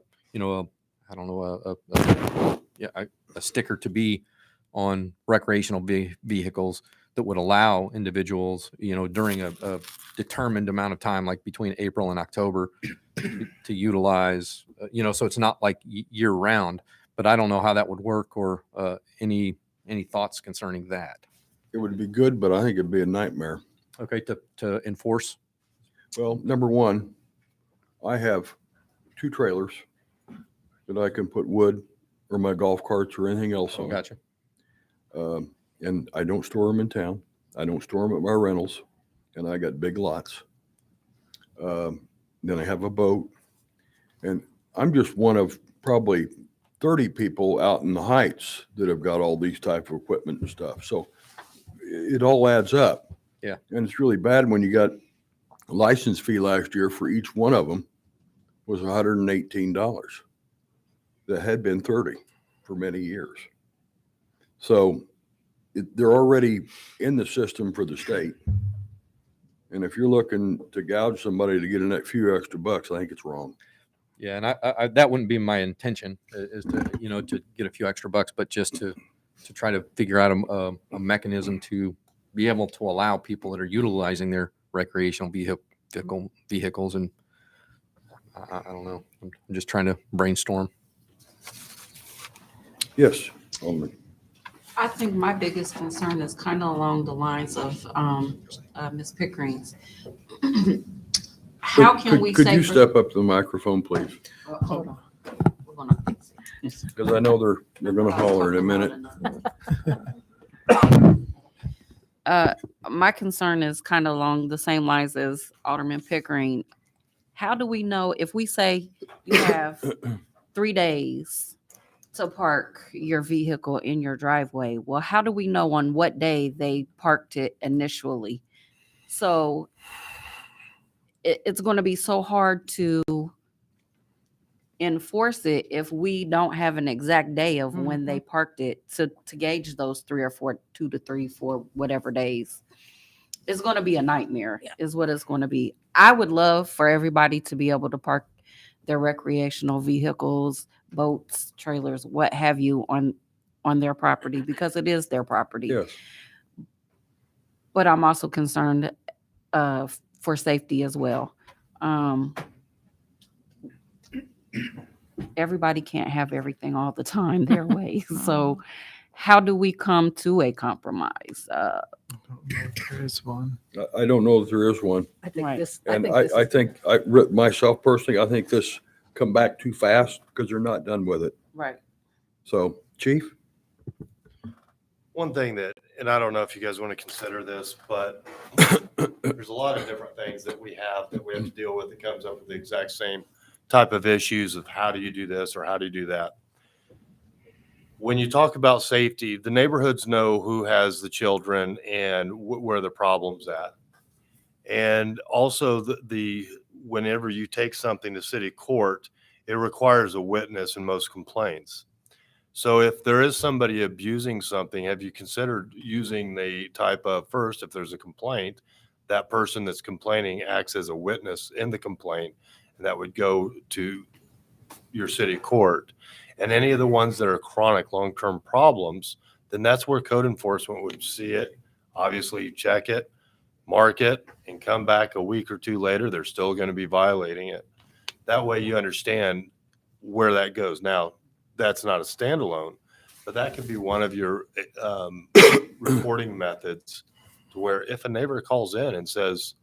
sticker to be on recreational vehicles that would allow individuals, during a determined amount of time, like between April and October, to utilize, so it's not like year round. But I don't know how that would work, or any thoughts concerning that. It would be good, but I think it'd be a nightmare. Okay, to enforce. Well, number one, I have 2 trailers that I can put wood or my golf carts or anything else on. Gotcha. And I don't store them in town. I don't store them at my rentals, and I got big lots. Then I have a boat, and I'm just one of probably 30 people out in the Heights that have got all these type of equipment and stuff. So it all adds up. Yeah. And it's really bad when you got a license fee last year for each one of them was $118. that had been 30 for many years. So they're already in the system for the state. And if you're looking to gouge somebody to get a few extra bucks, I think it's wrong. Yeah, and I that wouldn't be my intention, is to, you know, to get a few extra bucks, but just to try to figure out a mechanism to be able to allow people that are utilizing their recreational vehicles. And I don't know. I'm just trying to brainstorm. Yes, Alderman. I think my biggest concern is kind of along the lines of Ms. Pickering's. How can we say? Could you step up to the microphone, please? Hold on. We're gonna fix it. Because I know they're going to holler in a minute. My concern is kind of along the same lines as Alderman Pickering. How do we know if we say you have 3 days to park your vehicle in your driveway? Well, how do we know on what day they parked it initially? So it's going to be so hard to enforce it if we don't have an exact day of when they parked it to gauge those 3 or 4, 2 to 3, 4, whatever days. It's going to be a nightmare, is what it's going to be. I would love for everybody to be able to park their recreational vehicles, boats, trailers, what have you on their property, because it is their property. Yes. But I'm also concerned for safety as well. Everybody can't have everything all the time their way. So how do we come to a compromise? There is one. I don't know that there is one. I think Right. this, And I think myself personally, I think this come back too fast because they're not done with it. Right. So, Chief? One thing that, and I don't know if you guys want to consider this, but there's a lot of different things that we have to deal with that comes up with the exact same type of issues of how do you do this or how do you do that. When you talk about safety, the neighborhoods know who has the children and where the problem's at. And also whenever you take something to city court, it requires a witness in most complaints. So if there is somebody abusing something, have you considered using the type of, first, if there's a complaint, that person that's complaining acts as a witness in the complaint, and that would go to your city court. And any of the ones that are chronic long-term problems, then that's where code enforcement would see it. Obviously, you check it, mark it, and come back a week or two later, they're still going to be violating it. That way you understand where that goes. Now, that's not a standalone, but that could be one of your reporting methods, to where if a neighbor calls in and says,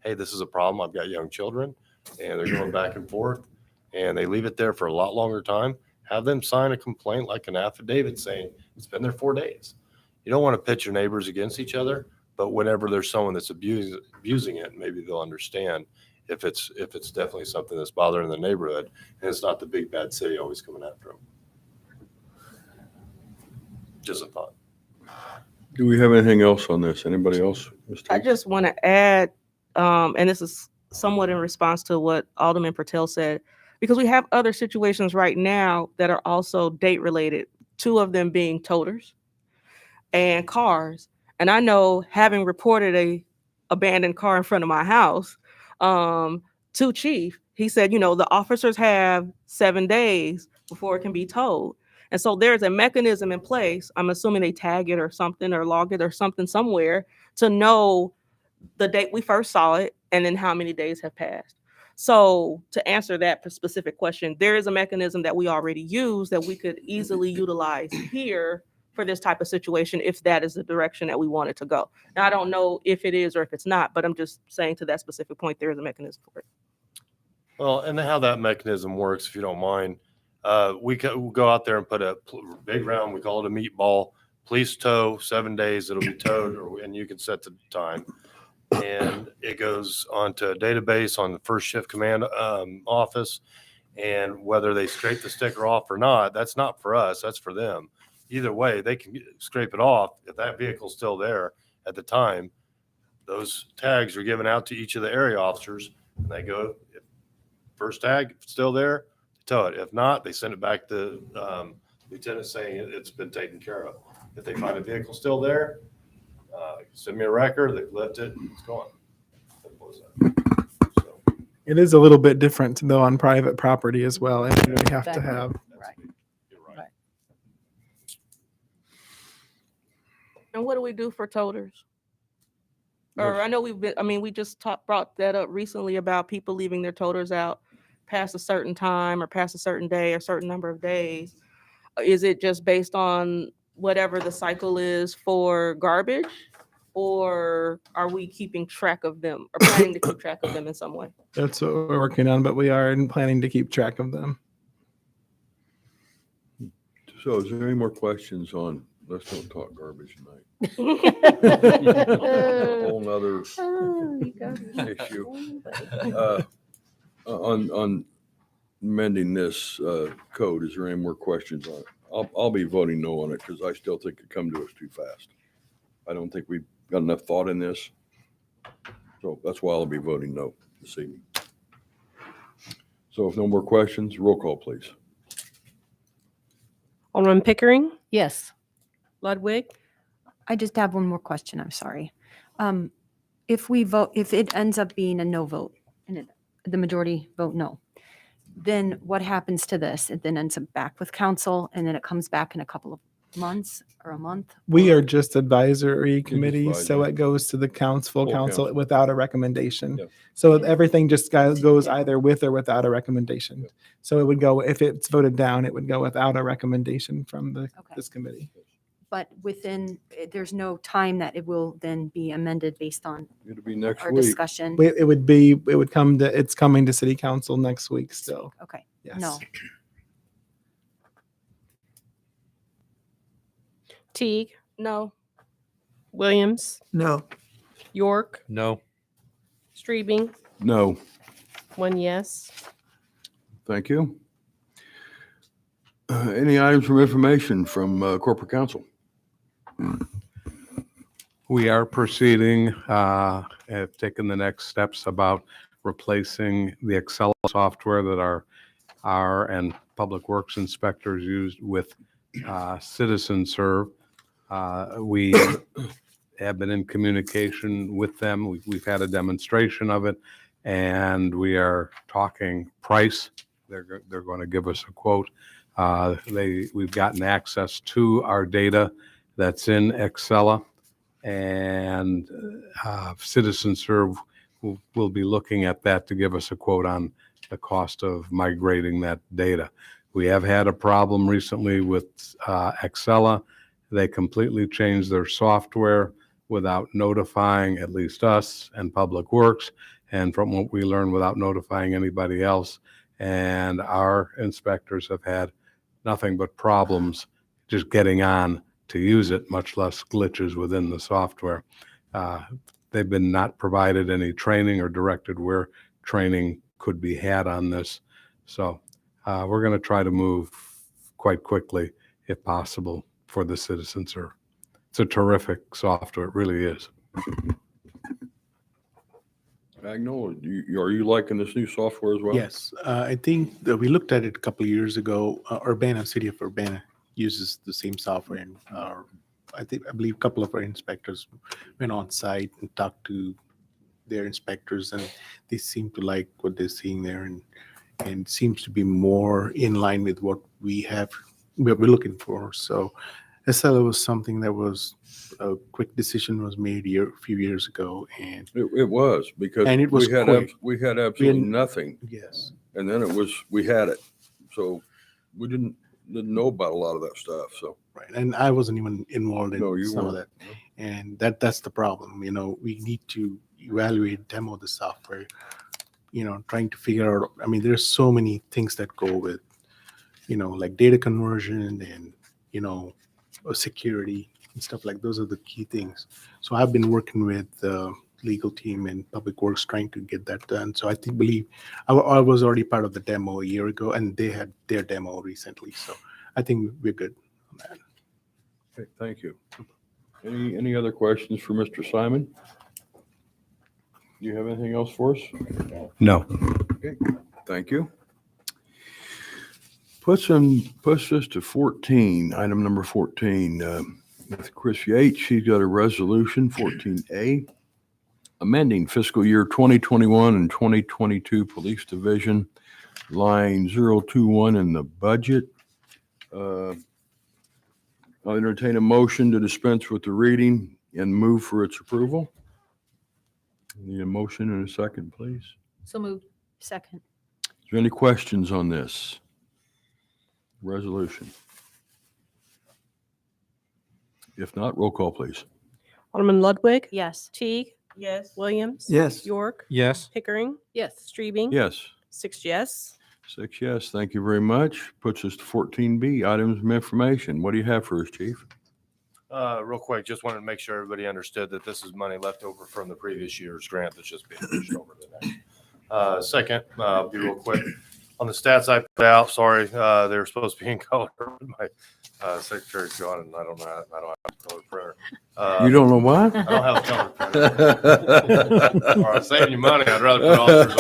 hey, this is a problem, I've got young children, and they're going back and forth, and they leave it there for a lot longer time, have them sign a complaint like an affidavit saying it's been there 4 days. You don't want to pit your neighbors against each other, but whenever there's someone that's abusing it, maybe they'll understand if it's definitely something that's bothering the neighborhood, and it's not the big bad city always coming after them. Just a thought. Do we have anything else on this? Anybody else? I just want to add, and this is somewhat in response to what Alderman Patel said, because we have other situations right now that are also date related, 2 of them being toters and cars. And I know, having reported a abandoned car in front of my house to Chief, he said, you know, the officers have 7 days before it can be towed. And so there's a mechanism in place. I'm assuming they tag it or something, or log it or something somewhere, to know the date we first saw it and then how many days have passed. So to answer that specific question, there is a mechanism that we already use that we could easily utilize here for this type of situation, if that is the direction that we want it to go. Now, I don't know if it is or if it's not, but I'm just saying, to that specific point, there is a mechanism for it. Well, and how that mechanism works, if you don't mind, we'll go out there and put a big round, we call it a meatball, police tow, 7 days, it'll be towed, and you can set the time. And it goes onto a database on the first shift command office. And whether they scrape the sticker off or not, that's not for us, that's for them. Either way, they can scrape it off. If that vehicle's still there at the time, those tags are given out to each of the area officers, and they go, if first tag still there, tow it. If not, they send it back to lieutenant saying it's been taken care of. If they find a vehicle still there, send me a record, they've left it, it's gone. Simple as that. So, It is a little bit different though on private property as well. And we have to Exactly. have. Right. you're right. Right. And what do we do for toters? Or I know we just brought that up recently about people leaving their toters out past a certain time or past a certain day or certain number of days. Is it just based on whatever the cycle is for garbage? Or are we keeping track of them or planning to keep track of them in some way? That's what we're working on, but we are planning to keep track of them. So is there any more questions on, let's don't talk garbage tonight? Whole nother issue. On amending this code, is there any more questions on it? I'll be voting no on it because I still think it come to us too fast. I don't think we've got enough thought in this. So that's why I'll be voting no this evening. So if no more questions, roll call, please. Alderman Pickering, Yes. Ludwig, I just have one more question. I'm sorry. If it ends up being a no vote and the majority vote no, then what happens to this? It then ends up back with council and then it comes back in a couple of months or a month? We are just advisory committee, so advisory. it goes to the full Full council council. without a recommendation. Yep. So everything just goes either with or without a recommendation. Yep. So it would go, if it's voted down, it would go without a recommendation from this committee. But there's no time that it will then be amended based on It'll be next our week. discussion? It's coming to city council next week still. Okay. Yes. No. Teague, No. Williams, No. York, No. Streebing, No, 1 yes. thank you. Any items from information from corporate counsel? We are proceeding, have taken the next steps about replacing the Excel software that our and Public Works inspectors used with Citizen Serve. We have been in communication with them. We've had a demonstration of it, and we are talking price. They're going to give us a quote. We've gotten access to our data that's in Excel, and Citizen Serve will be looking at that to give us a quote on the cost of migrating that data. We have had a problem recently with Excel. They completely changed their software without notifying at least us and Public Works, and from what we learned, without notifying anybody else. And our inspectors have had nothing but problems just getting on to use it, much less glitches within the software. They've been not provided any training or directed where training could be had on this. So we're going to try to move quite quickly, if possible, for the Citizen Serve. It's a terrific software. It really is. Agnell, are you liking this new software as well? Yes, I think that we looked at it a couple of years ago. Urbana, city of Urbana uses the same software, and I believe a couple of our inspectors went on site and talked to their inspectors, and they seem to like what they're seeing there, and seems to be more in line with what we're looking for. So SLO was something that was a quick decision was made a few years ago, and It was, because And it was quick. we had absolutely We- nothing, yes, and then we had it. So we didn't know about a lot of that stuff, so. right. And I wasn't even involved in No, you some of weren't. that. And that's the problem. We need to evaluate, demo the software, trying to figure out, there's so many things that go with, like data conversion and, security and stuff like those are the key things. So I've been working with the legal team and Public Works trying to get that done. So I believe I was already part of the demo a year ago, and they had their demo recently. So I think we're good on that. Okay, thank you. Any other questions for Mr. Simon? Do you have anything else for us? No. Okay, thank you. puts us to 14, item number 14. With Chris Yates, she's got a resolution, 14A, amending fiscal year 2021 and 2022 Police Division, line 021 in the budget. I'll entertain a motion to dispense with the reading and move for its approval. Need a motion and a second, please. So moved. Second. Is there any questions on this resolution? If not, roll call, please. Alderman Ludwig. Yes. Teague. Yes. Williams. Yes. York. Yes. Pickering. Yes. Streebing. Yes. 6 yes. 6 yes. Thank you very much. Puts us to 14B, items of information. What do you have for us, Chief? Real quick, just wanted to make sure everybody understood that this is money left over from the previous year's grant that's just being pushed over to the next. Second, be real quick. On the stats I put out, sorry, they were supposed to be in color. My secretary's gone and I don't have a color printer. You don't know what? I don't have a color printer. All right, saving you money. I'd rather put officers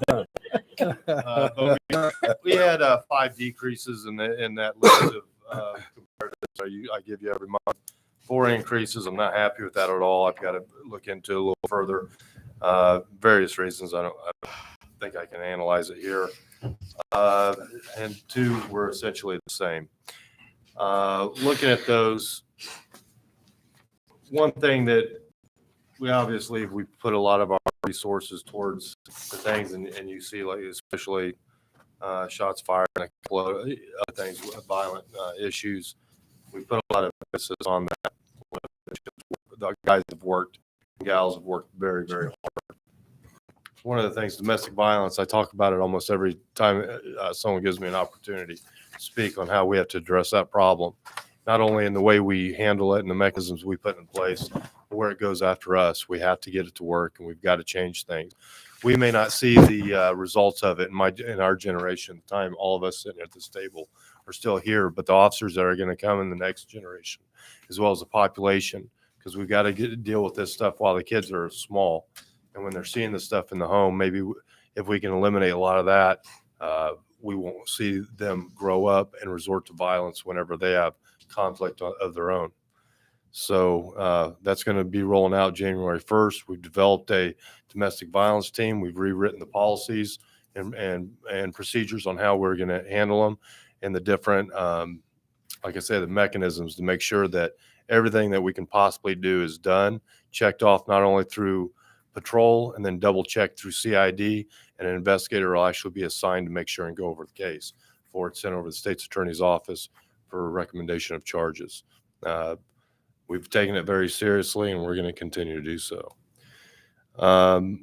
on. But we had 5 decreases in that list of comparatives I give you every month. 4 increases. I'm not happy with that at all. I've got to look into it a little further. Various reasons. I don't think I can analyze it here. And 2 were essentially the same. Looking at those, one thing that we obviously put a lot of our resources towards the things, and you see, like especially shots fired and a couple of other things, violent issues. We put a lot of emphasis on that. The guys have worked, gals have worked very, very hard. One of the things, domestic violence, I talk about it almost every time someone gives me an opportunity to speak on how we have to address that problem, not only in the way we handle it and the mechanisms we put in place, but where it goes after us. We have to get it to work, and we've got to change things. We may not see the results of it in our generation. The time all of us sitting at this table are still here, but the officers that are going to come in the next generation, as well as the population, because we've got to deal with this stuff while the kids are small. And when they're seeing the stuff in the home, maybe if we can eliminate a lot of that, we won't see them grow up and resort to violence whenever they have conflict of their own. So that's going to be rolling out January 1st. We've developed a domestic violence team. We've rewritten the policies and procedures on how we're going to handle them, and the different, like I said, the mechanisms to make sure that everything that we can possibly do is done, checked off not only through patrol and then double checked through CID, and an investigator will actually be assigned to make sure and go over the case before it's sent over to the state's attorney's office for a recommendation of charges. We've taken it very seriously, and we're going to continue to do so.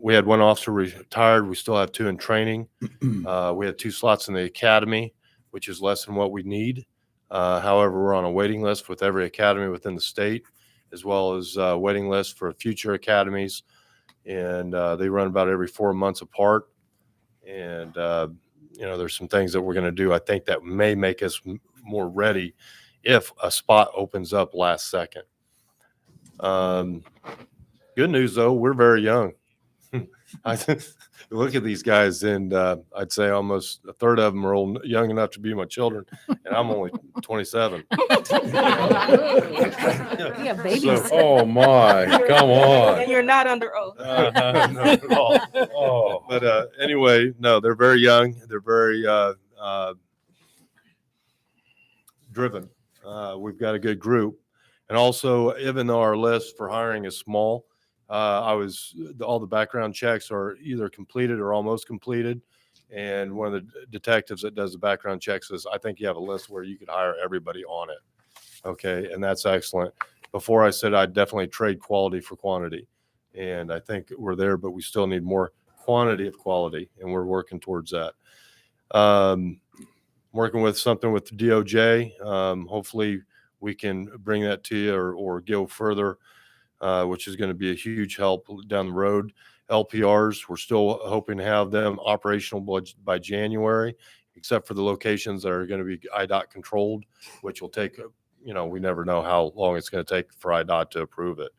We had 1 officer retired. We still have 2 in training. We had 2 slots in the academy, which is less than what we need. However, we're on a waiting list with every academy within the state, as well as waiting list for future academies. And they run about every 4 months apart. And, there's some things that we're going to do, I think, that may make us more ready if a spot opens up last second. Good news, though, we're very young. I look at these guys, and I'd say almost a third of them are young enough to be my children, and I'm only 27. Yeah, babies. So- Oh, my, come on. And you're not under oath. Not at all. Oh. But anyway, no, they're very young. They're very driven. We've got a good group. And also, even though our list for hiring is small, all the background checks are either completed or almost completed. And one of the detectives that does the background checks says, I think you have a list where you could hire everybody on it. Okay. And that's excellent. Before I said I'd definitely trade quality for quantity. And I think we're there, but we still need more quantity of quality. And we're working towards that. Working with something with the DOJ. Hopefully we can bring that to you or go further, which is going to be a huge help down the road. LPRs, we're still hoping to have them operational by January, except for the locations that are going to be IDOT controlled, which will take, we never know how long it's going to take for IDOT to approve it.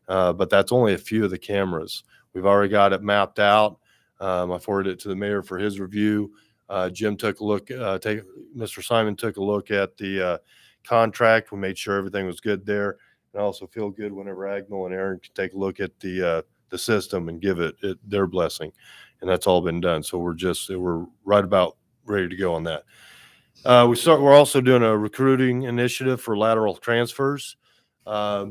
But that's only a few of the cameras. We've already got it mapped out. I forwarded it to the mayor for his review Jim took a look, Mr. Simon took a look at the contract. We made sure everything was good there. And I also feel good whenever Agnell and Aaron can take a look at the system and give it their blessing. And that's all been done. So we're right about ready to go on that. We're also doing a recruiting initiative for lateral transfers. A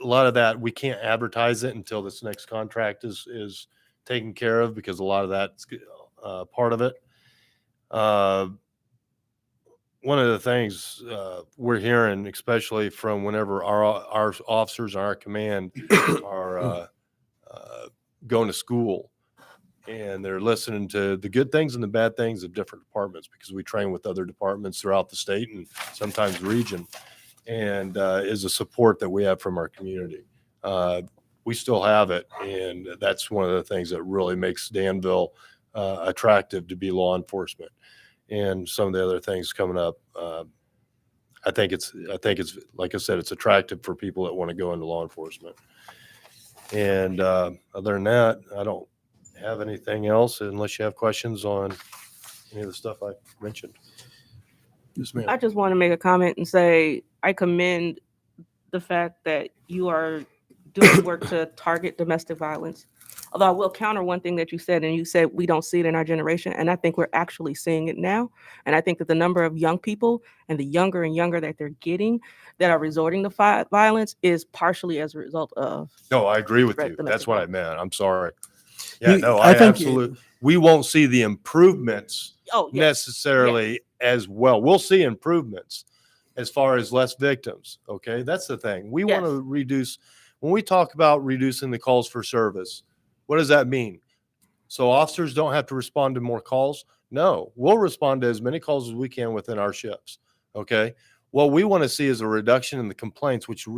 lot of that, we can't advertise it until this next contract is taken care of, because a lot of that's part of it. One of the things we're hearing, especially from whenever our officers and our command are going to school, and they're listening to the good things and the bad things of different departments, because we train with other departments throughout the state and sometimes region, and is a support that we have from our community. We still have it, and that's one of the things that really makes Danville attractive to be law enforcement. And some of the other things coming up, I think it's like I said, it's attractive for people that want to go into law enforcement. And other than that, I don't have anything else unless you have questions on any of the stuff I mentioned. Yes, ma'am. I just want to make a comment and say I commend the fact that you are doing work to target domestic violence. Although I will counter one thing that you said, and you said we don't see it in our generation, and I think we're actually seeing it now. And I think that the number of young people, and the younger and younger that they're getting, that are resorting to violence is partially as a result of. No, I agree with you. domestic That's what I violence. meant. I'm sorry. Yeah, no, I I think absolutely. We won't see the improvements Oh, yes. necessarily as well. We'll see improvements as far as less victims. Okay, that's the thing. We want to reduce. When we talk about reducing the calls for service, what does that mean? So officers don't have to respond to more calls? No, we'll respond to as many calls as we can within our shifts. Okay. What we want to see is a reduction in the complaints, which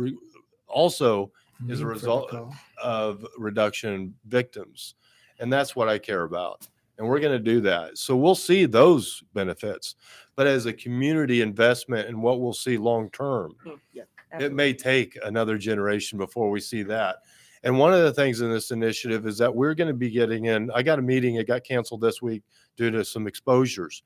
also is a result of reduction in victims. And that's what I care about. And we're going to do that. So we'll see those benefits. But as a community investment and what we'll see long term, it may take another generation before we see that. And one of the things in this initiative is that we're going to be getting in. I got a meeting, it got canceled this week due to some exposures.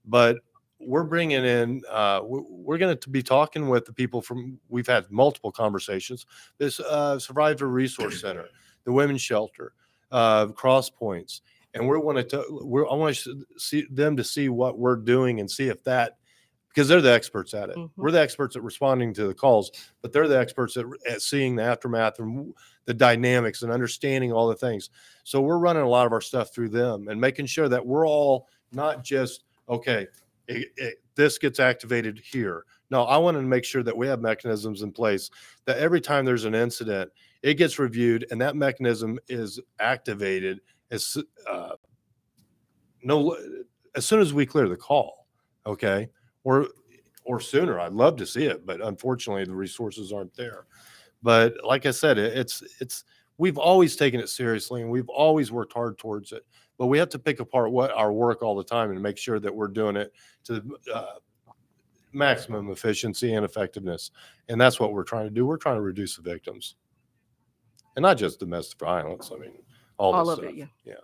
But we're bringing in, we're going to be talking with the people from, we've had multiple conversations, this Survivor Resource Center, the Women's Shelter, Cross Points. And I want to see them to see what we're doing and see if that, because they're the experts at it. Mhm. We're the experts at responding to the calls, but they're the experts at seeing the aftermath and the dynamics and understanding all the things. So we're running a lot of our stuff through them and making sure that we're all not just, okay, this gets activated here. No, I want to make sure that we have mechanisms in place that every time there's an incident, it gets reviewed and that mechanism is activated as soon as we clear the call. Okay. Or sooner. I'd love to see it, but unfortunately the resources aren't there. But like I said, we've always taken it seriously and we've always worked hard towards it, but we have to pick apart our work all the time and make sure that we're doing it to maximum efficiency and effectiveness. And that's what we're trying to do. We're trying to reduce the victims, and not just domestic violence. I mean, all of stuff. it. Yeah.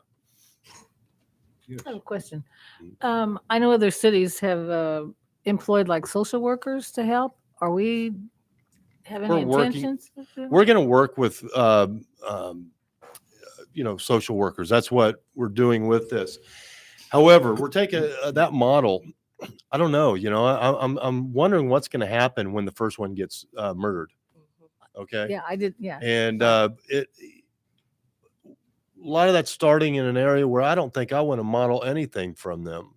I have a question. I know other cities have employed like social workers to help. Are we have any intentions? We're going to work with, social workers. That's what we're doing with this. However, we're taking that model. I don't know. I'm wondering what's going to happen when the first one gets murdered. Okay. Yeah, I did. Yeah. And a lot of that's starting in an area where I don't think I want to model anything from them,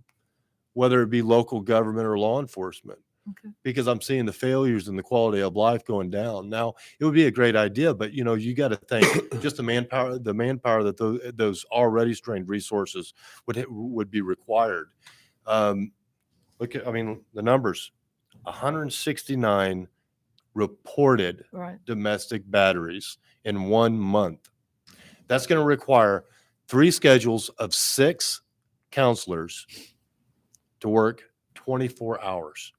whether it be local government or law enforcement. Okay. Because I'm seeing the failures and the quality of life going down. Now, it would be a great idea, but you got to think just the manpower that those already strained resources would be required. Look at, the numbers: 169 reported domestic batteries in 1 month. That's going to require 3 schedules of 6 counselors to work 24 hours.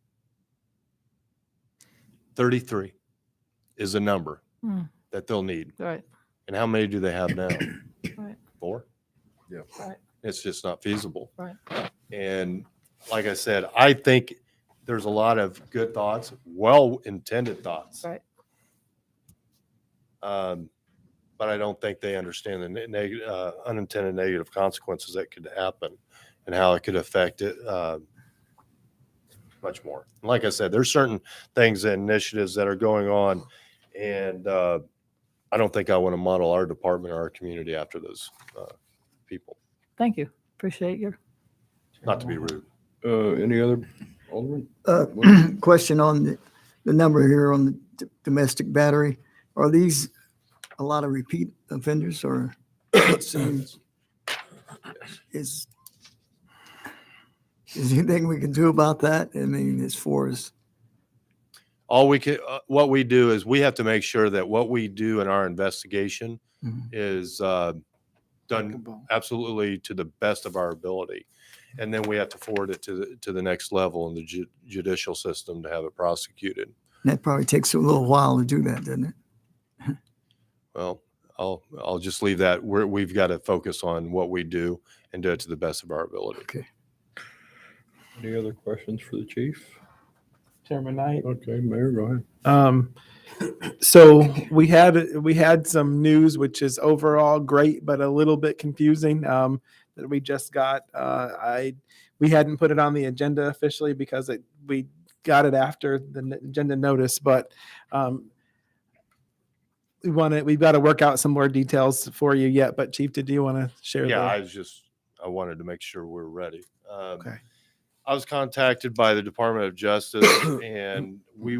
33 is a number that they'll need. Right. And how many do they have now? Right. 4? Yeah. Right. It's just not feasible. Right. And like I said, I think there's a lot of good thoughts, well-intended thoughts. Right. But I don't think they understand the unintended negative consequences that could happen and how it could affect it much more. And like I said, there's certain things and initiatives that are going on, and I don't think I want to model our department or our community after those people. Thank you. Appreciate your. Not to be rude. Any other, Alderman? Question on the number here on the domestic battery. Are these a lot of repeat offenders, or it seems, is anything we can do about that? I mean, as far as All we can, what we do is we have to make sure that what we do in our investigation is done absolutely to the best of our ability. And then we have to forward it to the next level in the judicial system to have it prosecuted. that probably takes a little while to do that, doesn't it? Well, I'll just leave that. We've got to focus on what we do and do it to the best of our ability. Okay. Any other questions for the chief? Chairman Knight. Okay, Mayor, go ahead. So we had some news, which is overall great, but a little bit confusing, that we just got. We hadn't put it on the agenda officially because we got it after the agenda notice, but we've got to work out some more details for you yet. But Chief, did you want to share? Yeah, I wanted to make sure we're ready. Okay. I was contacted by the Department of Justice, and we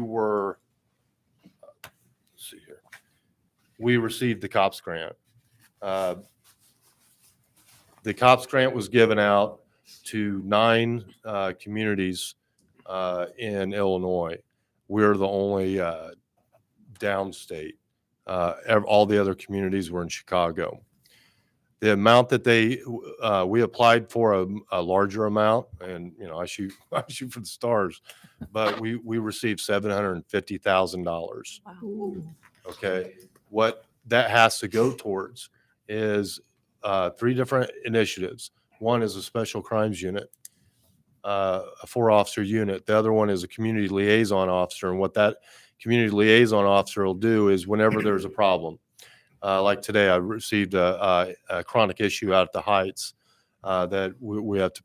received the COPS grant. The COPS grant was given out to 9 communities in Illinois. We're the only downstate. All the other communities were in Chicago. The amount that we applied for a larger amount, and I shoot for the stars, but we received $750,000. Wow. Okay, what that has to go towards is 3 different initiatives. One is a special crimes unit, a 4-officer unit. The other one is a community liaison officer, and what that community liaison officer will do is whenever there's a problem. Like today, I received a chronic issue out at the Heights that we have to,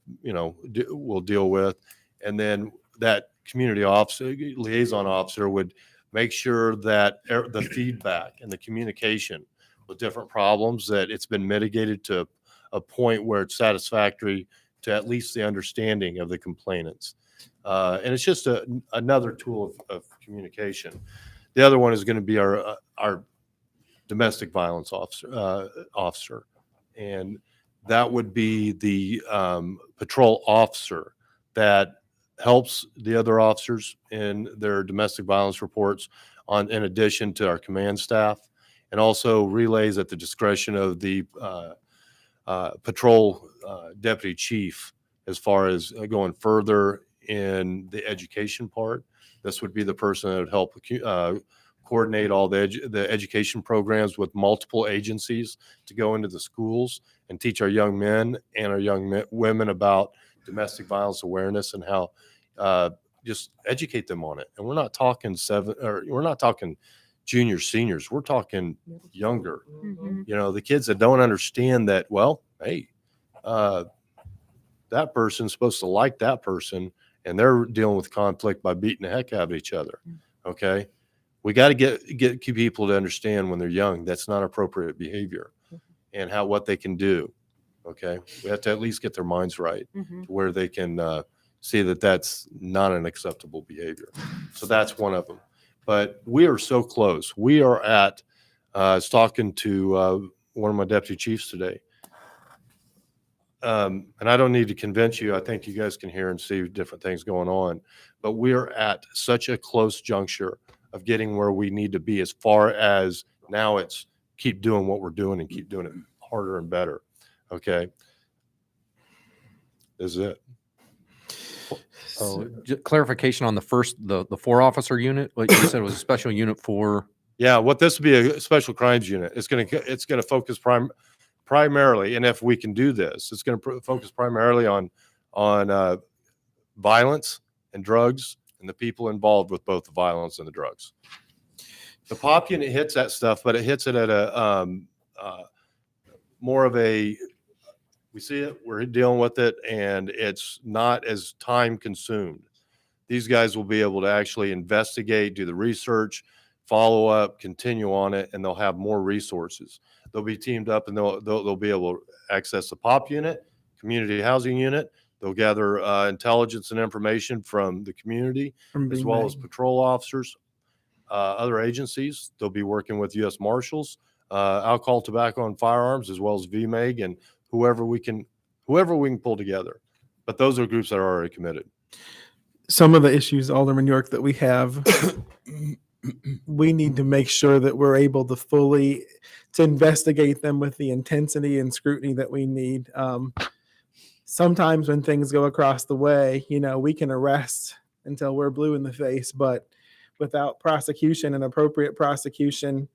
we'll deal with. And then that community officer, liaison officer would make sure that the feedback and the communication with different problems, that it's been mitigated to a point where it's satisfactory to at least the understanding of the complainants. And it's just another tool of communication. The other one is going to be our domestic violence officer, and that would be the patrol officer that helps the other officers in their domestic violence reports in addition to our command staff, and also relays at the discretion of the patrol deputy chief as far as going further in the education part. This would be the person that would help coordinate all the education programs with multiple agencies to go into the schools and teach our young men and our young women about domestic violence awareness and how just educate them on it. And we're not talking we're not talking juniors, seniors. We're talking younger. The kids that don't understand that, well, hey, that person's supposed to like that person, and they're dealing with conflict by beating the heck out of each other. Okay. We got to get people to understand when they're young, that's not appropriate behavior, and what they can do. Okay. We have to at least get their minds right to where they can see that that's not an acceptable behavior. So that's one of them. But we are so close. We are at, I was talking to one of my deputy chiefs today. And I don't need to convince you. I think you guys can hear and see different things going on. But we are at such a close juncture of getting where we need to be, as far as now it's keep doing what we're doing and keep doing it harder and better. Okay. This is it. Clarification on the 4-officer unit, like you said, was a special unit for. Yeah, what this would be a special crimes unit. It's going to focus primarily, and if we can do this, it's going to focus primarily on violence and drugs and the people involved with both the violence and the drugs. The pop unit hits that stuff, but it hits it at a more of a, we see it, we're dealing with it, and it's not as time consumed. These guys will be able to actually investigate, do the research, follow up, continue on it, and they'll have more resources. They'll be teamed up, and they'll be able to access the pop unit, community housing unit. They'll gather intelligence and information from the community, as well as patrol officers, other agencies. They'll be working with U.S. Marshals, alcohol, tobacco, and firearms, as well as VMEG and whoever we can pull together. But those are groups that are already committed. Some of the issues, Alderman York, that we have, we need to make sure that we're able to fully to investigate them with the intensity and scrutiny that we need. Sometimes when things go across the way, we can arrest until we're blue in the face, but without prosecution and appropriate prosecution,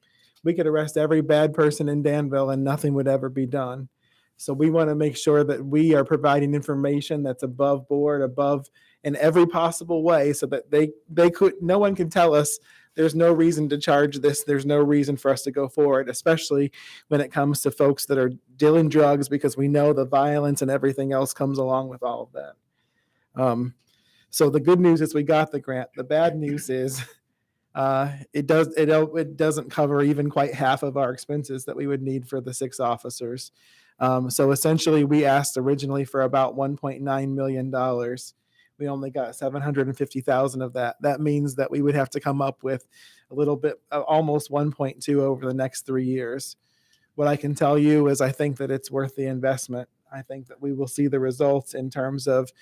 we could arrest every bad person in Danville and nothing would ever be done. So we want to make sure that we are providing information that's above board, above in every possible way, so that no one can tell us there's no reason to charge this. There's no reason for us to go forward, especially when it comes to folks that are dealing drugs, because we know the violence and everything else comes along with all of that. So the good news is we got the grant. The bad news is it doesn't cover even quite half of our expenses that we would need for the 6 officers. So essentially, we asked originally for about $1.9 million. We only got $750,000 of that. That means that we would have to come up with a little bit, almost 1.2 over the next 3 years. What I can tell you is I think that it's worth the investment. I think that we will see the results in terms of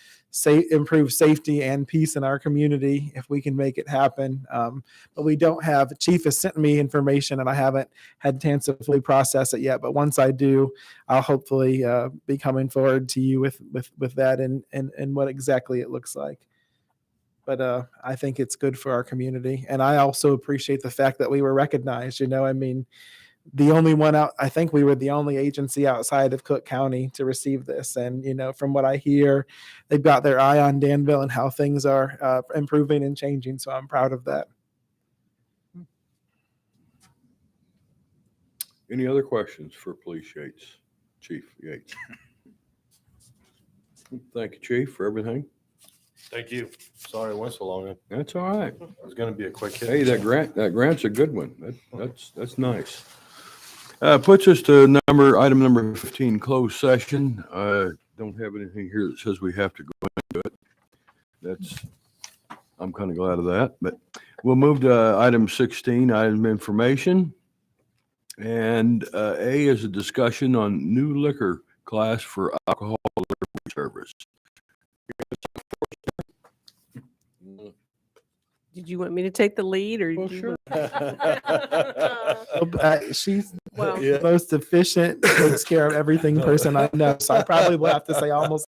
improved safety and peace in our community if we can make it happen. But we don't have, Chief has sent me information and I haven't had a chance to fully process it yet. But once I do, I'll hopefully be coming forward to you with that and what exactly it looks like. But I think it's good for our community. And I also appreciate the fact that we were recognized. The only one out, I think we were the only agency outside of Cook County to receive this. And, from what I hear, they've got their eye on Danville and how things are improving and changing. So I'm proud of that. Any other questions for Chief Yates? Thank you, Chief, for everything. Thank you. Sorry it went so long. That's all right. It was going to be a quick hit. Hey, that grant's a good one. That's nice. Puts us to item number 15, closed session. Don't have anything here that says we have to go into it. I'm kind of glad of that, but we'll move to item 16, item information. And A is a discussion on new liquor class for alcohol delivery service. Did you want me to take the lead, or Well, did sure. She's Well, the most efficient, takes care of everything person I know. So I probably will have to say almost.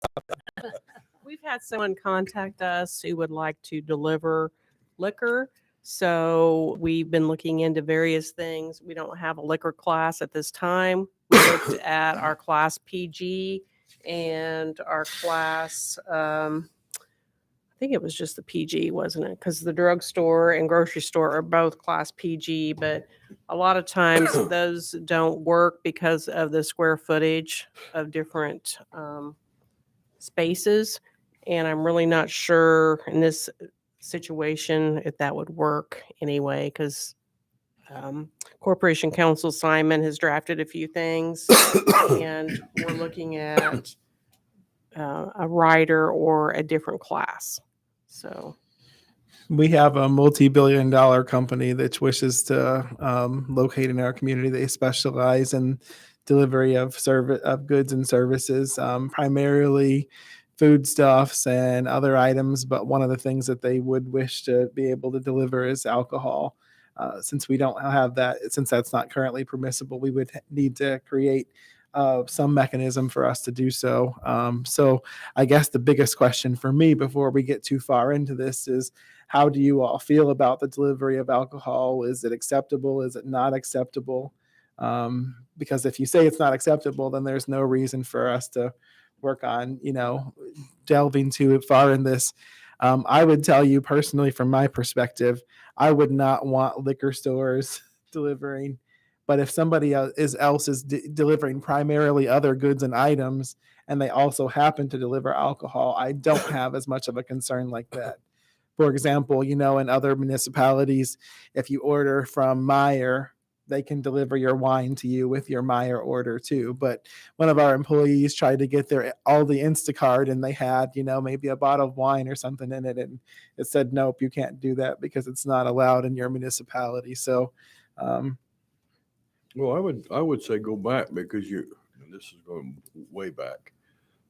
We've had someone contact us who would like to deliver liquor. So we've been looking into various things. We don't have a liquor class at this time. We looked at our class PG and our class, I think it was just the PG, wasn't it? Because the drugstore and grocery store are both class PG, but a lot of times those don't work because of the square footage of different spaces. And I'm really not sure in this situation if that would work anyway, because Corporation Counsel Simon has drafted a few things, and we're looking at a rider or a different class. So We have a multi-billion-dollar company that wishes to locate in our community. They specialize in delivery of goods and services, primarily foodstuffs and other items. But one of the things that they would wish to be able to deliver is alcohol. Since we don't have that, since that's not currently permissible, we would need to create some mechanism for us to do so. So I guess the biggest question for me before we get too far into this is, how do you all feel about the delivery of alcohol? Is it acceptable? Is it not acceptable? Because if you say it's not acceptable, then there's no reason for us to work on, delving too far in this. I would tell you personally, from my perspective, I would not want liquor stores delivering. But if somebody else is delivering primarily other goods and items, and they also happen to deliver alcohol, I don't have as much of a concern like that. For example, in other municipalities, if you order from Meyer, they can deliver your wine to you with your Meyer order too. But one of our employees tried to get all the Instacart, and they had, maybe a bottle of wine or something in it, and it said, nope, you can't do that because it's not allowed in your municipality. So, Well, I would say go back because and this is going way back,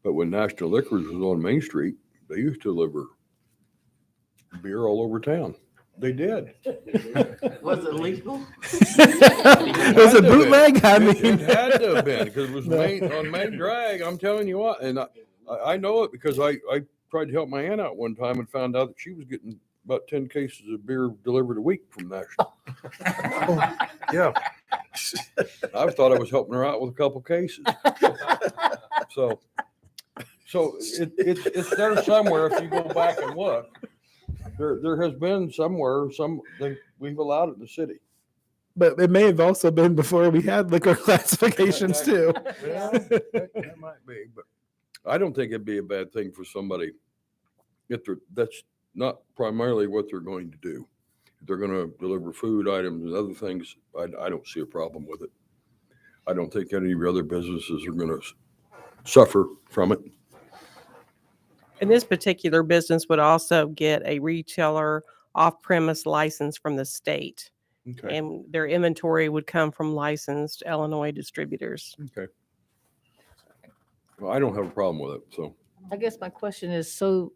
but when National Liquors was on Main Street, they used to deliver beer all over town. They did. Was it legal? Was it bootleg? I mean, it had to have been because it was on Main Drag. I'm telling you what, and I know it because I tried to help my aunt out one time and found out that she was getting about 10 cases of beer delivered a week from National. Yeah. I thought I was helping her out with a couple cases. So it's there somewhere if you go back and look. There has been somewhere we've allowed it in the city. But it may have also been before we had liquor classifications too. Yeah, that might be, but I don't think it'd be a bad thing for somebody if that's not primarily what they're going to do. If they're going to deliver food items and other things, I don't see a problem with it. I don't think any of your other businesses are going to suffer from it. And this particular business would also get a retailer off-premise license from the state. Okay. And their inventory would come from licensed Illinois distributors. Okay. Well, I don't have a problem with it, so. I guess my question is, so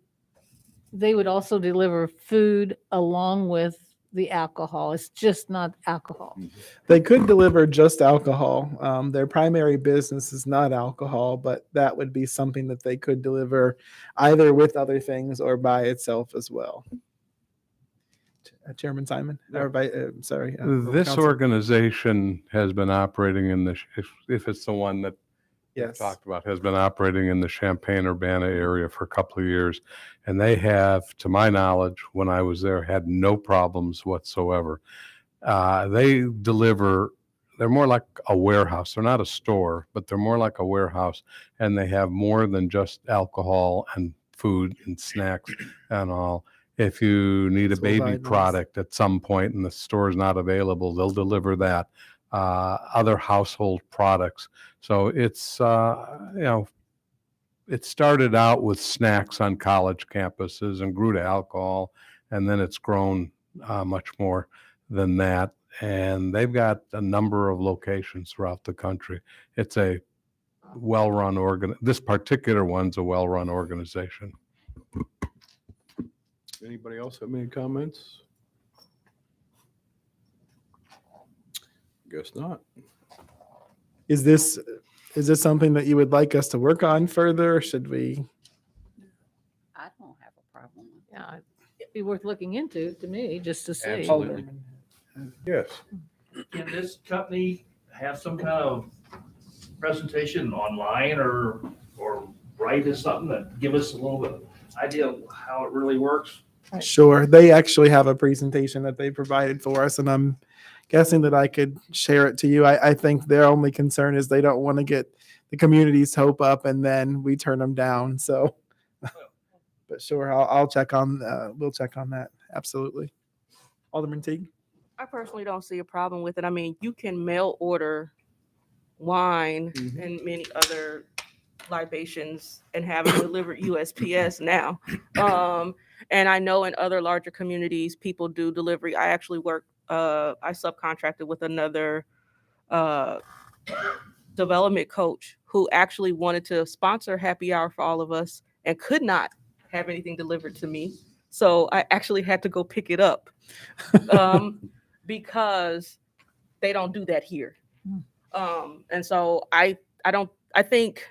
they would also deliver food along with the alcohol. It's just not alcohol. They could deliver just alcohol. Their primary business is not alcohol, but that would be something that they could deliver either with other things or by itself as well. Chairman Simon, or sorry. This Council. organization has been operating in the, if it's the one that we Yes. talked about, has been operating in the Champaign-Urbana area for a couple of years. And they have, to my knowledge, when I was there, had no problems whatsoever. They deliver, they're more like a warehouse. They're not a store, but they're more like a warehouse. And they have more than just alcohol and food and snacks and all. If you need a So baby vitamins. product at some point and the store is not available, they'll deliver that. Other household products. So it's, it started out with snacks on college campuses and grew to alcohol, and then it's grown much more than that. And they've got a number of locations throughout the country. It's a well-run this particular one's a well-run organization. Anybody else have any comments? Guess not. Is this something that you would like us to work on further? Or should we? I don't have a problem with that. Yeah, it'd be worth looking into to me, just to see. Absolutely. Yes. Can this company have some kind of presentation online or write us something that give us a little bit idea of how it really works? Sure. They actually have a presentation that they provided for us, and I'm guessing that I could share it to you. I think their only concern is they don't want to get the community's hope up and then we turn them down. So, but sure, I'll check on, we'll check on that. Absolutely. Alderman Teague? I personally don't see a problem with it. I mean, you can mail order wine and many other libations and have it delivered USPS now. And I know in other larger communities, people do delivery. I actually I subcontracted with another development coach who actually wanted to sponsor happy hour for all of us and could not have anything delivered to me. So I actually had to go pick it up because they don't do that here. And so I think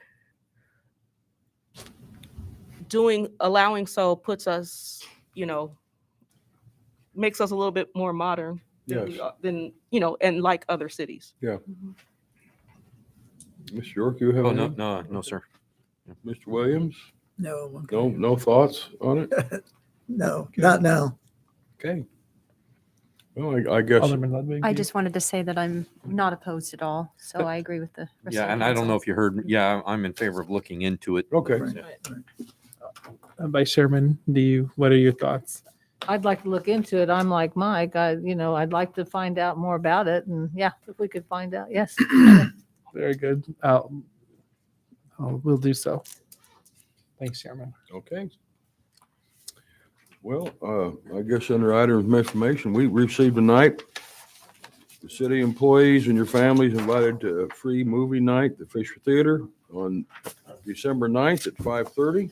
allowing so puts us, makes us a little bit more modern than Yes. than, you know, and like other cities. Yeah. Mr. York, you have Oh, no, anything? no, sir. Mr. Williams? No, okay. No thoughts on it? No, not now. Okay. Well, I guess, Alderman Ludwig. I just wanted to say that I'm not opposed at all, so I agree with the rest Yeah, of the and I don't know council. if you heard, yeah, I'm in favor of looking into it. okay. Vice Chairman, what are your thoughts? I'd like to look into it. I'm like Mike, I'd like to find out more about it. And yeah, if we could find out, yes. Very good. We'll do so. Thanks, Chairman. Okay. Well, I guess under items of information, we received tonight, the city employees and your families invited to a free movie night at the Fisher Theater on December 9th at 5:30.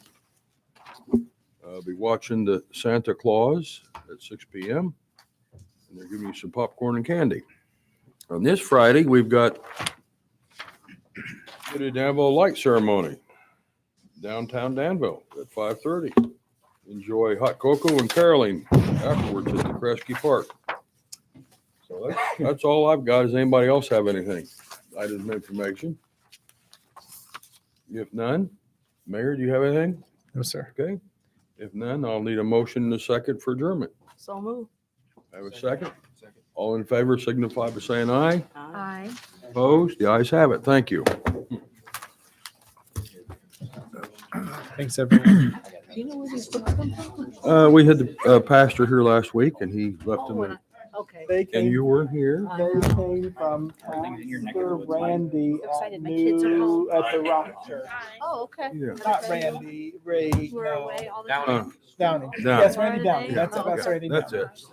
I'll be watching the Santa Claus at 6 p.m. And they're giving you some popcorn and candy. On this Friday, we've got City of Danville Light Ceremony, downtown Danville at 5:30. Enjoy hot cocoa and caroling afterwards at the Kresge Park. So that's all I've got. Does anybody else have anything? Items of information? If none, Mayor, do you have anything? No, sir. Okay. If none, I'll need a motion and a second for adjournment. So move. Have a second? All in favor signify by saying aye. Aye. Opposed? The ayes have it. Thank you. Thanks, everyone. Do you know where these books come from? We had the pastor here last week and he left them in. Okay. And you weren't here? They came from Pastor Randy Excited, my kids are home. at the Rock Church. Oh, okay. Yeah. Not Randy, Ray, We're no. away all the Uh, time. Downing. Downing. Yes, Randy Are Downing. they? That's Oh, about Okay, Randy that's Downing. it.